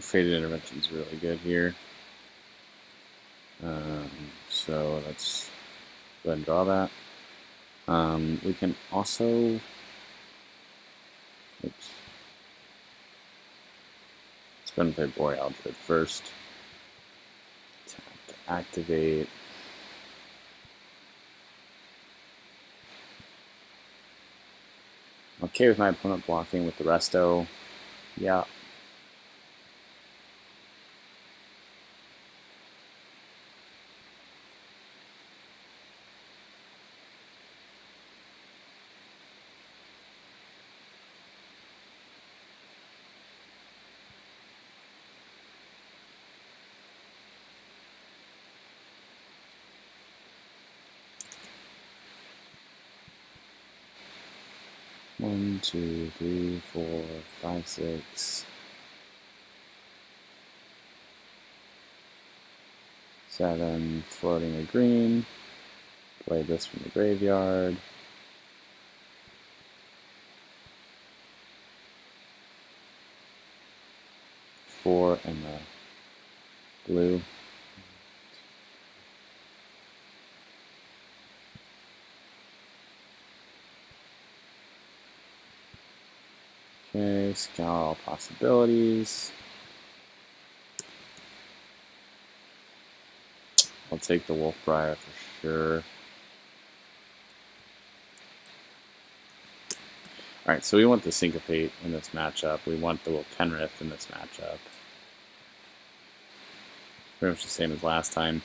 Faded Intervention is really good here. So let's go ahead and draw that. We can also, oops. Let's go ahead and play Boreal Druid first. Tap to activate. Okay with my opponent blocking with the resto. Yeah. One, two, three, 4, 5, 6, 7. Floating a green. Play this from the graveyard. Four and the blue. Okay, scour all possibilities. I'll take the Wolfbriar for sure. Alright, so we want the Syncopate in this matchup. We want the Kenrith in this matchup. Pretty much the same as last time.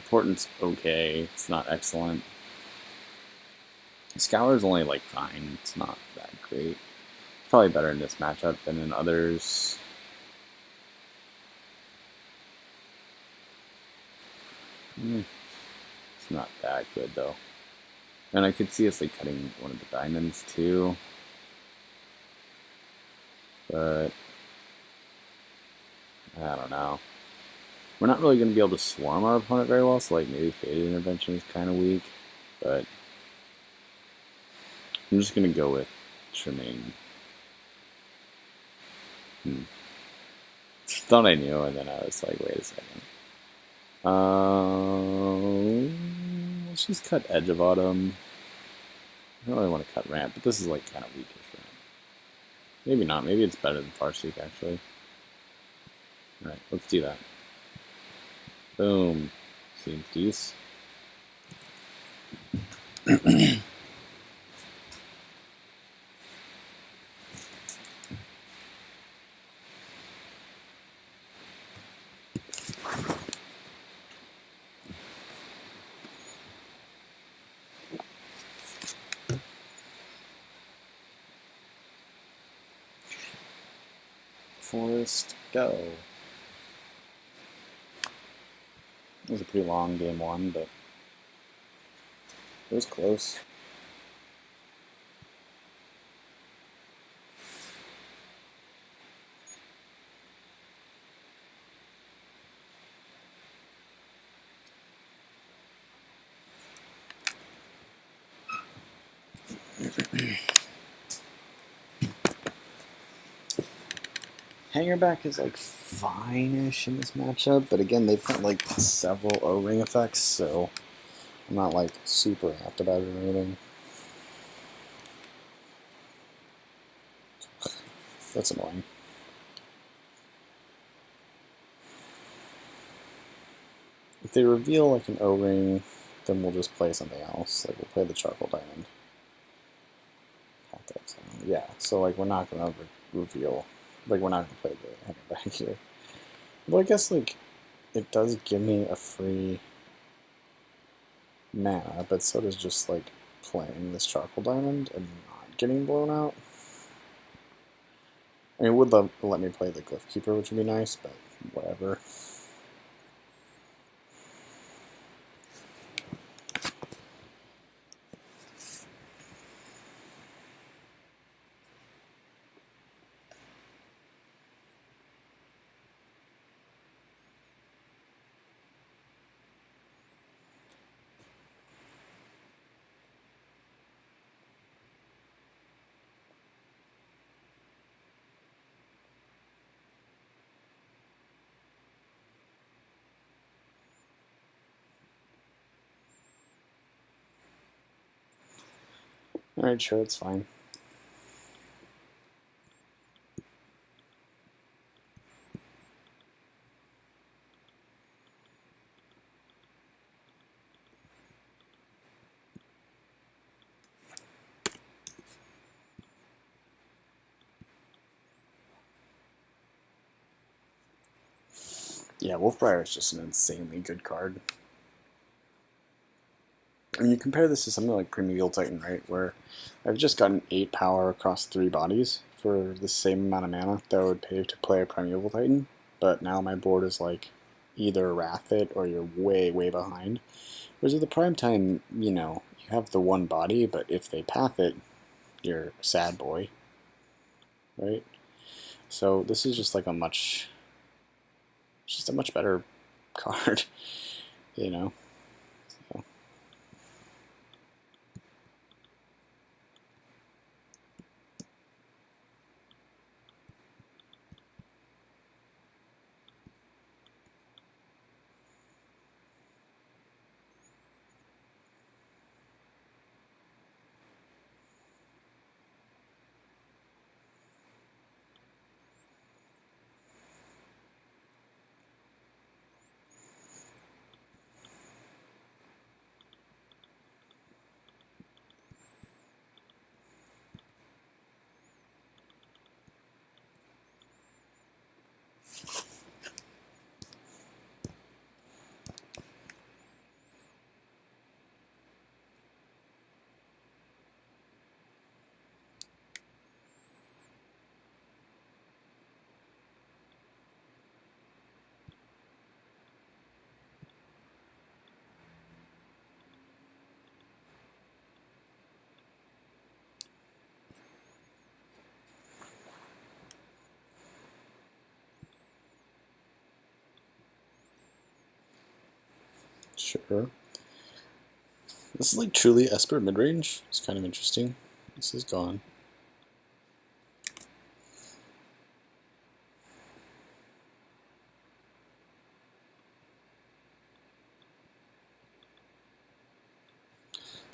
Portent's okay. It's not excellent. Scour's only like fine. It's not that great. It's probably better in this matchup than in others. It's not that good though. And I could see us like cutting one of the diamonds too. But I don't know. We're not really going to be able to swarm our opponent very well, so like maybe Faded Intervention is kind of weak. But I'm just going to go with Tremaine. Thought I knew, and then I was like, wait a second. Let's just cut Edge of Autumn. I don't really want to cut Ramp, but this is like kind of weakish Ramp. Maybe not. Maybe it's better than Farseek, actually. Alright, let's do that. Boom. Seems decent. Forest, go. It was a pretty long game one, but it was close. Hangerback is like fine-ish in this matchup, but again, they've got like several O-ring effects, so I'm not like super apt about it or anything. That's annoying. If they reveal like an O-ring, then we'll just play something else. Like we'll play the Charcoal Diamond. Yeah, so like we're not gonna reveal. Like we're not gonna play the Hangerback here. But I guess like it does give me a free mana, but so does just like playing this Charcoal Diamond and not getting blown out. I mean, it would let me play the Glyph Keeper, which would be nice, but whatever. Alright, sure, that's fine. Yeah, Wolfbriar is just an insanely good card. And you compare this to something like Primeval Titan, right, where I've just gotten 8 power across 3 bodies for the same amount of mana that I would pay to play a Primeval Titan, but now my board is like either Wrath it or you're way, way behind. Whereas with the Prime Time, you know, you have the one body, but if they path it, you're a sad boy, right? So this is just like just a much better card, you know? So. Sure. This is like truly Esper midrange. It's kind of interesting. This is gone.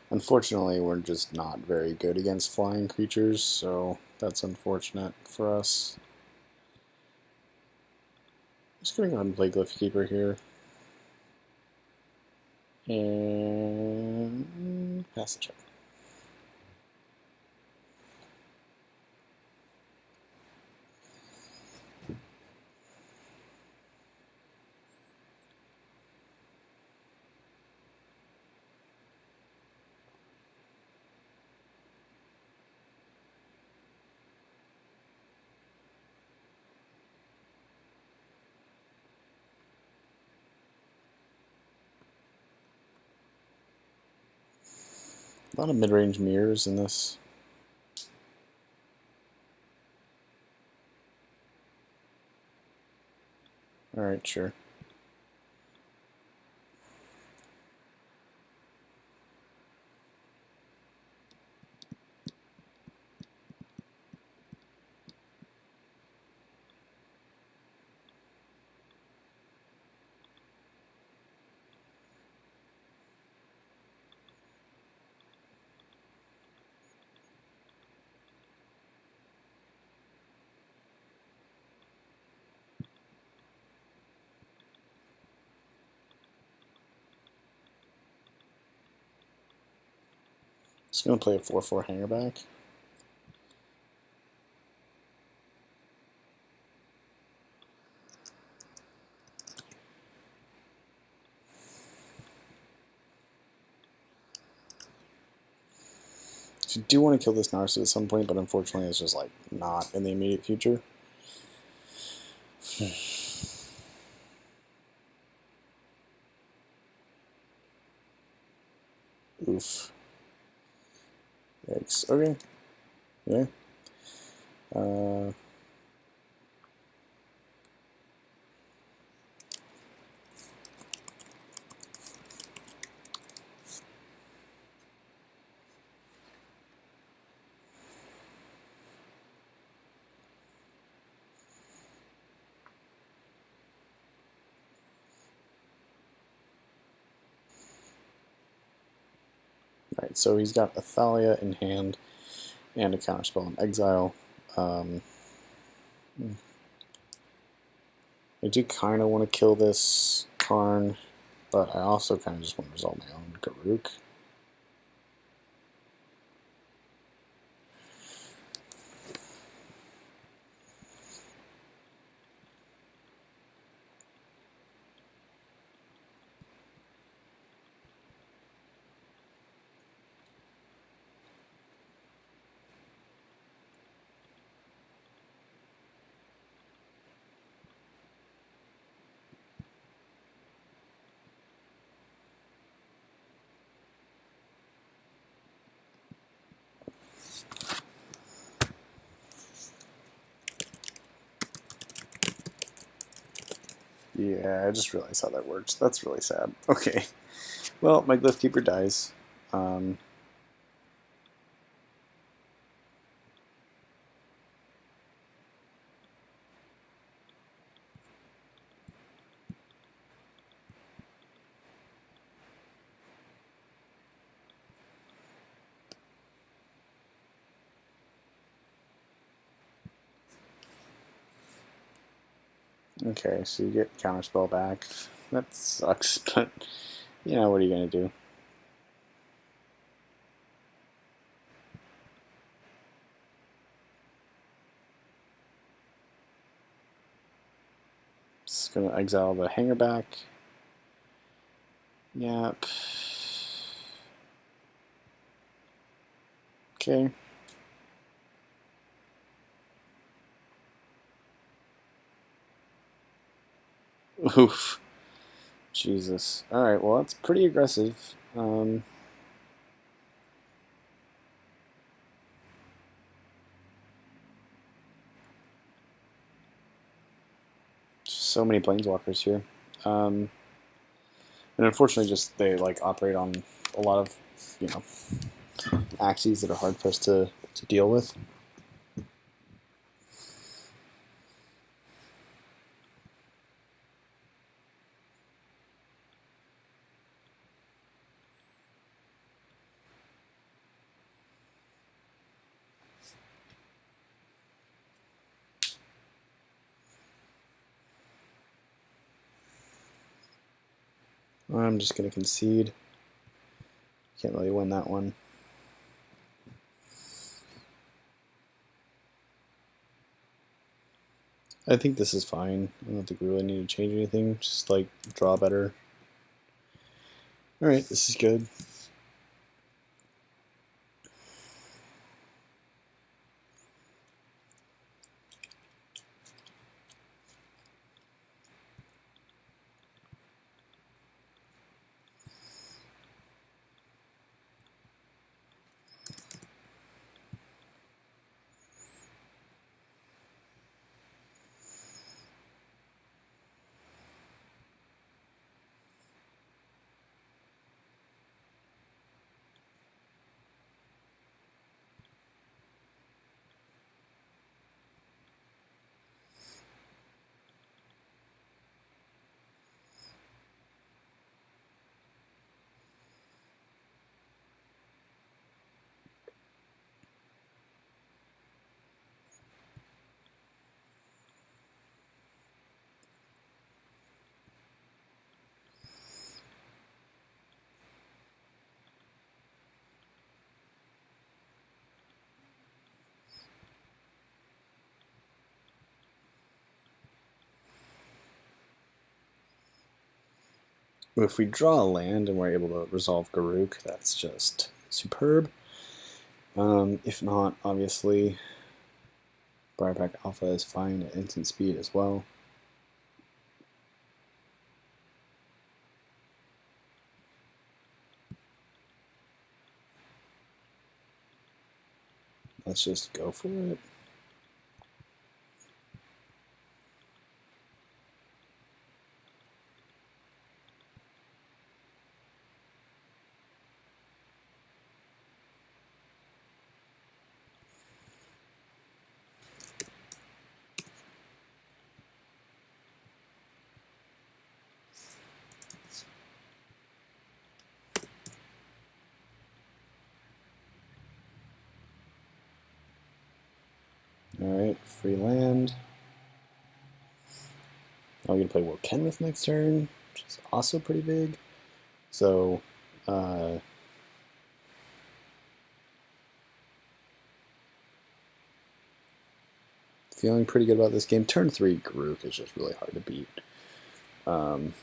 Unfortunately, we're just not very good against flying creatures, so that's unfortunate for us. I'm just going to go ahead and play Glyphkeeper here. And pass the check. A lot of mid-range mirrors in this. Alright, sure. Just going to play a 4/4 hangerback. So I do want to kill this Narset at some point, but unfortunately it's just like not in the immediate future. Oof. Yikes. Okay. Yeah. Right, so he's got Athalia in hand and a counterspell in exile. I do kind of want to kill this Karn, but I also kind of just want to resolve my own Garruk. Yeah, I just realized how that works. That's really sad. Okay. Well, my Glyph Keeper dies. Okay, so you get Counterspell back. That sucks, but you know, what are you going to do? Just going to exile the Hanger back. Yep. Okay. Oof. Jesus. Alright, well, that's pretty aggressive. So many planeswalkers here. And unfortunately, just they like operate on a lot of, you know, axes that are hard for us to deal with. I'm just going to concede. Can't really win that one. I think this is fine. I don't think we really need to change anything. Just like draw better. Alright, this is good. If we draw a land and we're able to resolve Garruk, that's just superb. If not, obviously, Briarpack Alpha is fine at instant speed as well. Let's just go for it. Alright, free land. I'm going to play Will Kenwith next turn, which is also pretty big. So, feeling pretty good about this game. Turn 3 Grook is just really hard to beat. Um,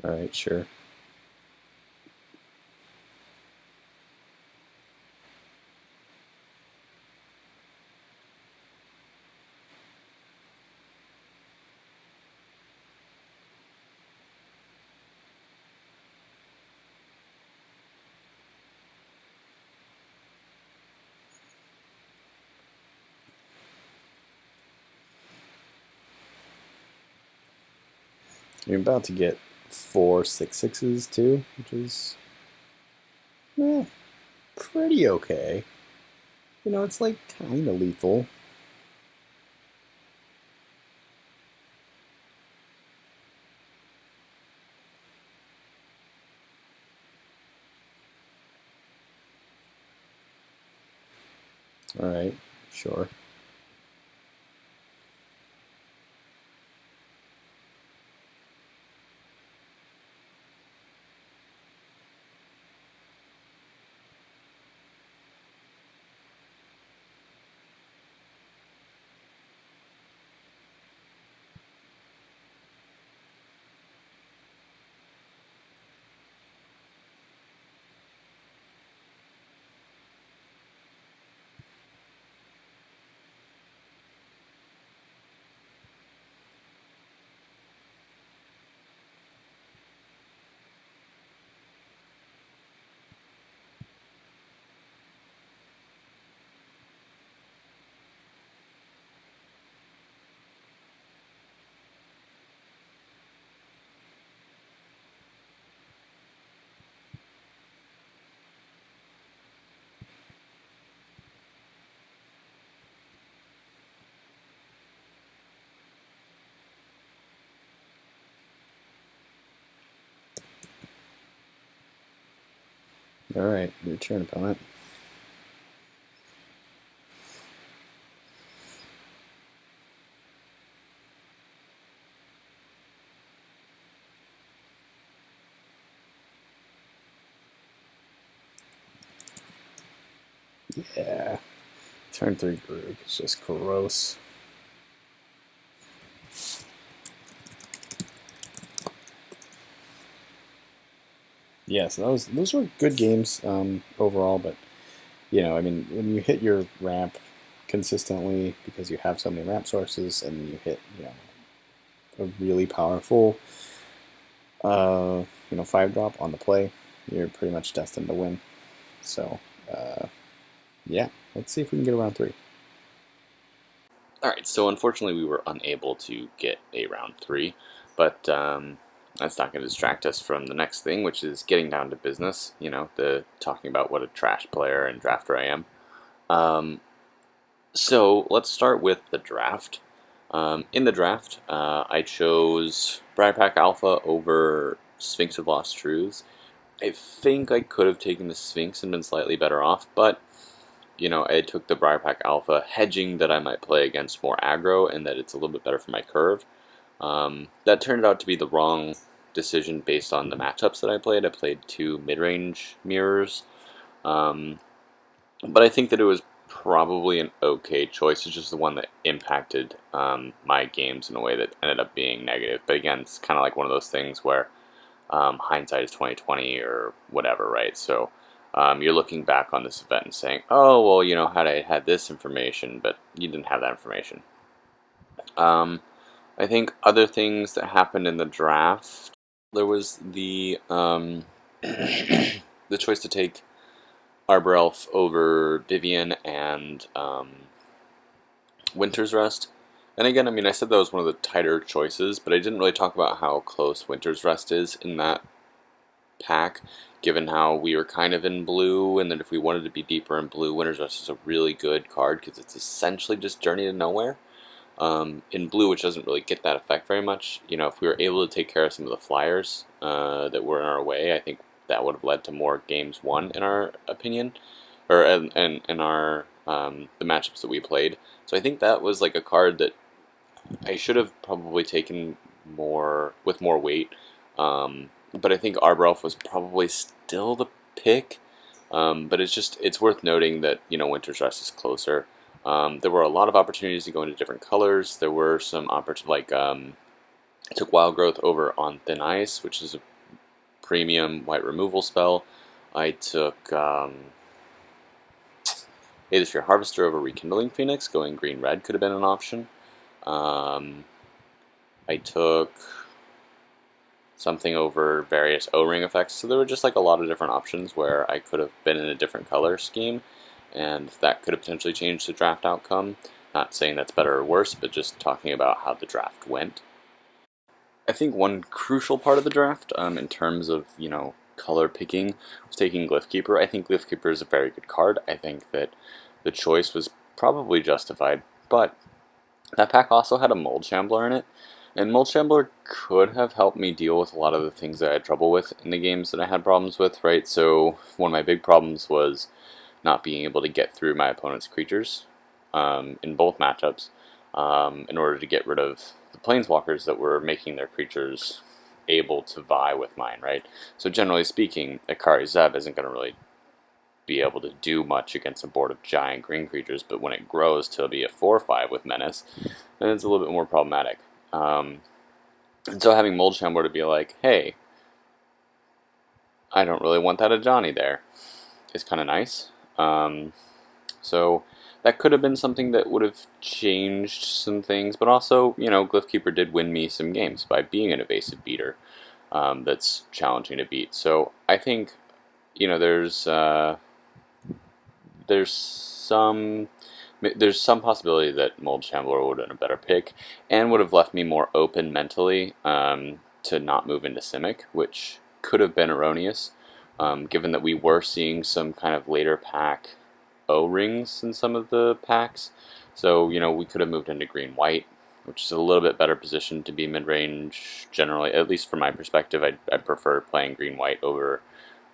Alright, sure. You're about to get 4 6/6s too, which is pretty okay. You know, it's like kind of lethal. Alright, sure. Alright, your turn, opponent. Yeah. Turn 3 Grook is just gross. Yeah, so those were good games overall, but you know, I mean, when you hit your ramp consistently because you have so many ramp sources and you hit, you know, a really powerful, you know, 5-drop on the play, you're pretty much destined to win. So, yeah, let's see if we can get around 3. Alright, so unfortunately we were unable to get a round 3, but that's not going to distract us from the next thing, which is getting down to business, you know, the talking about what a trash player and drafter I am. So let's start with the draft. In the draft, I chose Briar Pack Alpha over Sphinx of Lost Truths. I think I could have taken the Sphinx and been slightly better off, but you know, I took the Briar Pack Alpha, hedging that I might play against more aggro and that it's a little bit better for my curve. That turned out to be the wrong decision based on the matchups that I played. I played 2 mid-range mirrors, but I think that it was probably an okay choice. It's just the one that impacted my games in a way that ended up being negative. But again, it's kind of like one of those things where hindsight is 20/20 or whatever, right? So you're looking back on this event and saying, oh, well, had I had this information, but you didn't have that information. I think other things that happened in the draft, there was the the choice to take Arbor Elf over Vivian and Winter's Rest. And again, I mean, I said that was one of the tighter choices, but I didn't really talk about how close Winter's Rest is in that pack, given how we were kind of in blue, and that if we wanted to be deeper in blue, Winter's Rest is a really good card because it's essentially just Journey to Nowhere. In blue, which doesn't really get that effect very much, if we were able to take care of some of the flyers that were in our way, I think that would have led to more games won, in our opinion, or in our the matchups that we played. So I think that was like a card that I should have probably taken more with more weight. But I think Arbor Elf was probably still the pick. But it's worth noting that Winter's Rest is closer. There were a lot of opportunities to go into different colors. There were some opportunities, I took Wild Growth over on Thin Ice, which is a premium white removal spell. I took Aethersphere Harvester over Rekindling Phoenix. Going green-red could have been an option. I took something over various O-ring effects. So there were just like a lot of different options where I could have been in a different color scheme, and that could have potentially changed the draft outcome. Not saying that's better or worse, but just talking about how the draft went. I think one crucial part of the draft, in terms of, color picking, was taking Glyphkeeper. I think Glyphkeeper is a very good card. I think that the choice was probably justified, but that pack also had a Mold Shambler in it, and Mold Shambler could have helped me deal with a lot of the things that I had trouble with in the games that I had problems with, right? So one of my big problems was not being able to get through my opponent's creatures in both matchups in order to get rid of the planeswalkers that were making their creatures able to vie with mine, right? So generally speaking, Akari Zeb isn't going to really be able to do much against a board of giant green creatures, but when it grows to be a 4/5 with Menace, then it's a little bit more problematic. And so having Mold Shambler to be like, hey, I don't really want that Ajani there, is kind of nice. So that could have been something that would have changed some things, but also, Glyphkeeper did win me some games by being an evasive beater that's challenging to beat. So I think, there's some possibility that Mold Shambler would have been a better pick and would have left me more open mentally to not move into Simic, which could have been erroneous, given that we were seeing some kind of later pack O-rings in some of the packs. So, we could have moved into green-white, which is a little bit better positioned to be mid-range generally, at least from my perspective. I prefer playing green-white over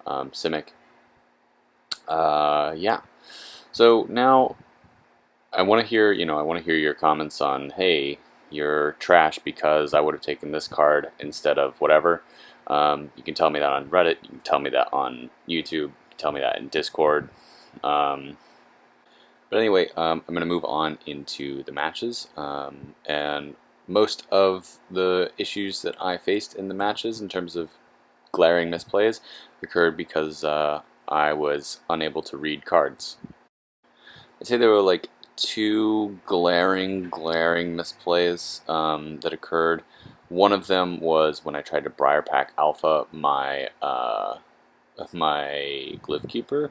Simic. Yeah. So now I want to hear, your comments on, hey, you're trash because I would have taken this card instead of whatever. You can tell me that on Reddit. You can tell me that on YouTube. You can tell me that in Discord. But anyway, I'm going to move on into the matches. And most of the issues that I faced in the matches in terms of glaring misplays occurred because I was unable to read cards. I'd say there were like two glaring misplays that occurred. One of them was when I tried to Briar Pack Alpha my Glyphkeeper.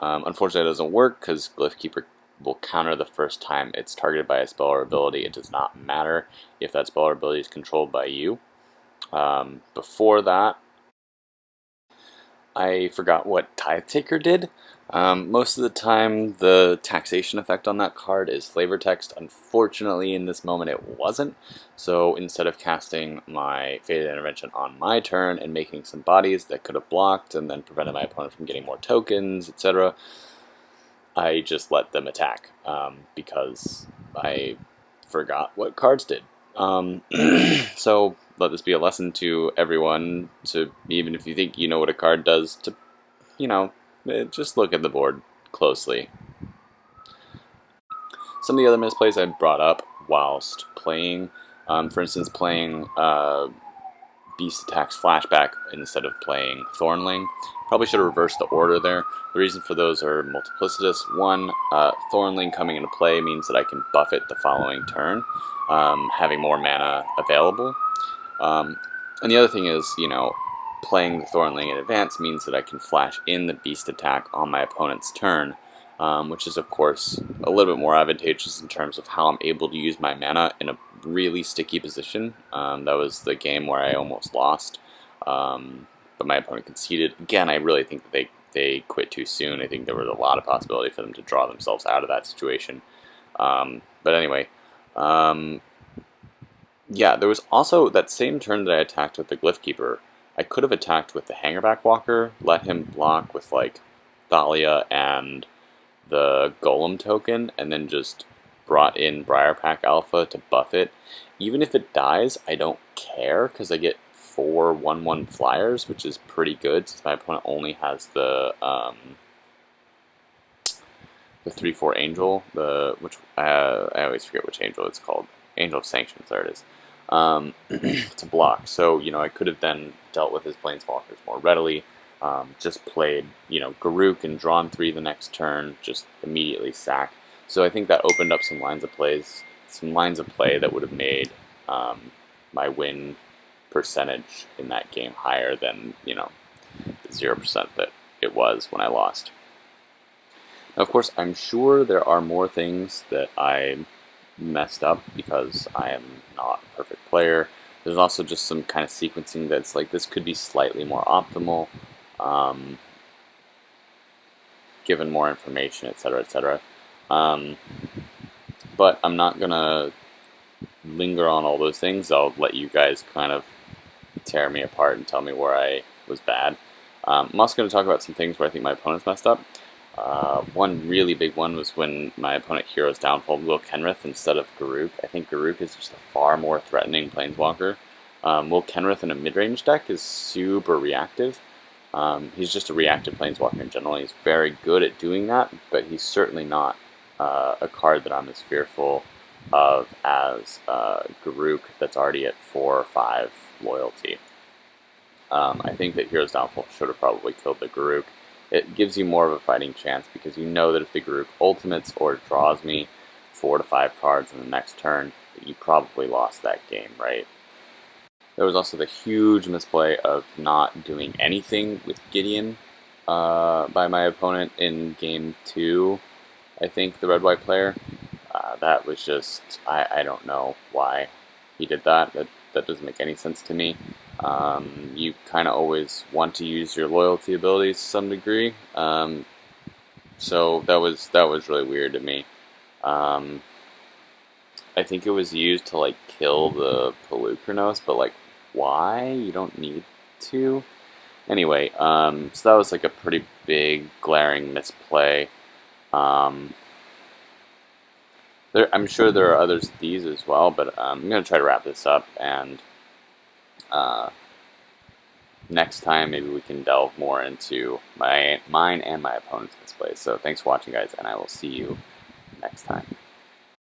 Unfortunately, it doesn't work because Glyphkeeper will counter the first time it's targeted by a spell or ability. It does not matter if that spell or ability is controlled by you. Before that, I forgot what Tithe Taker did. Most of the time, the taxation effect on that card is flavor text. Unfortunately, in this moment, it wasn't. So instead of casting my Fated Intervention on my turn and making some bodies that could have blocked and then prevented my opponent from getting more tokens, etc., I just let them attack because I forgot what cards did. So let this be a lesson to everyone, to even if you think you know what a card does, to just look at the board closely. Some of the other misplays I brought up whilst playing, for instance, playing Beast Attacks Flashback instead of playing Thornling. Probably should have reversed the order there. The reason for those are multiplicitous. One, Thornling coming into play means that I can buff it the following turn, having more mana available. And the other thing is, playing the Thornling in advance means that I can flash in the Beast attack on my opponent's turn, which is, of course, a little bit more advantageous in terms of how I'm able to use my mana in a really sticky position. That was the game where I almost lost, but my opponent conceded. Again, I really think that they quit too soon. I think there was a lot of possibility for them to draw themselves out of that situation. But anyway, yeah, there was also that same turn that I attacked with the Glyph Keeper. I could have attacked with the Hangerback Walker, let him block with like Thalia and the Golem token, and then just brought in Briarpack Alpha to buff it. Even if it dies, I don't care because I get 4 1/1 flyers, which is pretty good since my opponent only has the 3/4 Angel, which I always forget which Angel it's called. Angel of Sanctions, there it is. To block. So, I could have then dealt with his Planeswalkers more readily. Just played, Garruk and drawn 3 the next turn, just immediately sack. So I think that opened up some lines of play that would have made my win percentage in that game higher than, the 0% that it was when I lost. Now, of course, I'm sure there are more things that I messed up because I am not a perfect player. There's also just some kind of sequencing that's like this could be slightly more optimal, given more information, etc., etc. But I'm not gonna linger on all those things. I'll let you guys kind of tear me apart and tell me where I was bad. I'm also going to talk about some things where I think my opponents messed up. One really big one was when my opponent Hero's Downfall Will Kenrith instead of Garruk. I think Garruk is just a far more threatening Planeswalker. Will Kenrith in a mid-range deck is super reactive. He's just a reactive Planeswalker in general. He's very good at doing that, but he's certainly not a card that I'm as fearful of as Garruk that's already at 4 or 5 loyalty. I think that Hero's Downfall should have probably killed the Garruk. It gives you more of a fighting chance because you know that if the Garruk ultimates or draws me 4 to 5 cards in the next turn, that you probably lost that game, right? There was also the huge misplay of not doing anything with Gideon by my opponent in game 2, I think, the red-white player. That was just, I don't know why he did that. That doesn't make any sense to me. You kind of always want to use your loyalty abilities to some degree. So that was really weird to me. I think it was used to like kill the Pelucranos, but like why? You don't need to. Anyway, so that was like a pretty big glaring misplay. I'm sure there are others of these as well, but I'm going to try to wrap this up, and next time maybe we can delve more into mine and my opponent's misplays. So thanks for watching, guys, and I will see you next time.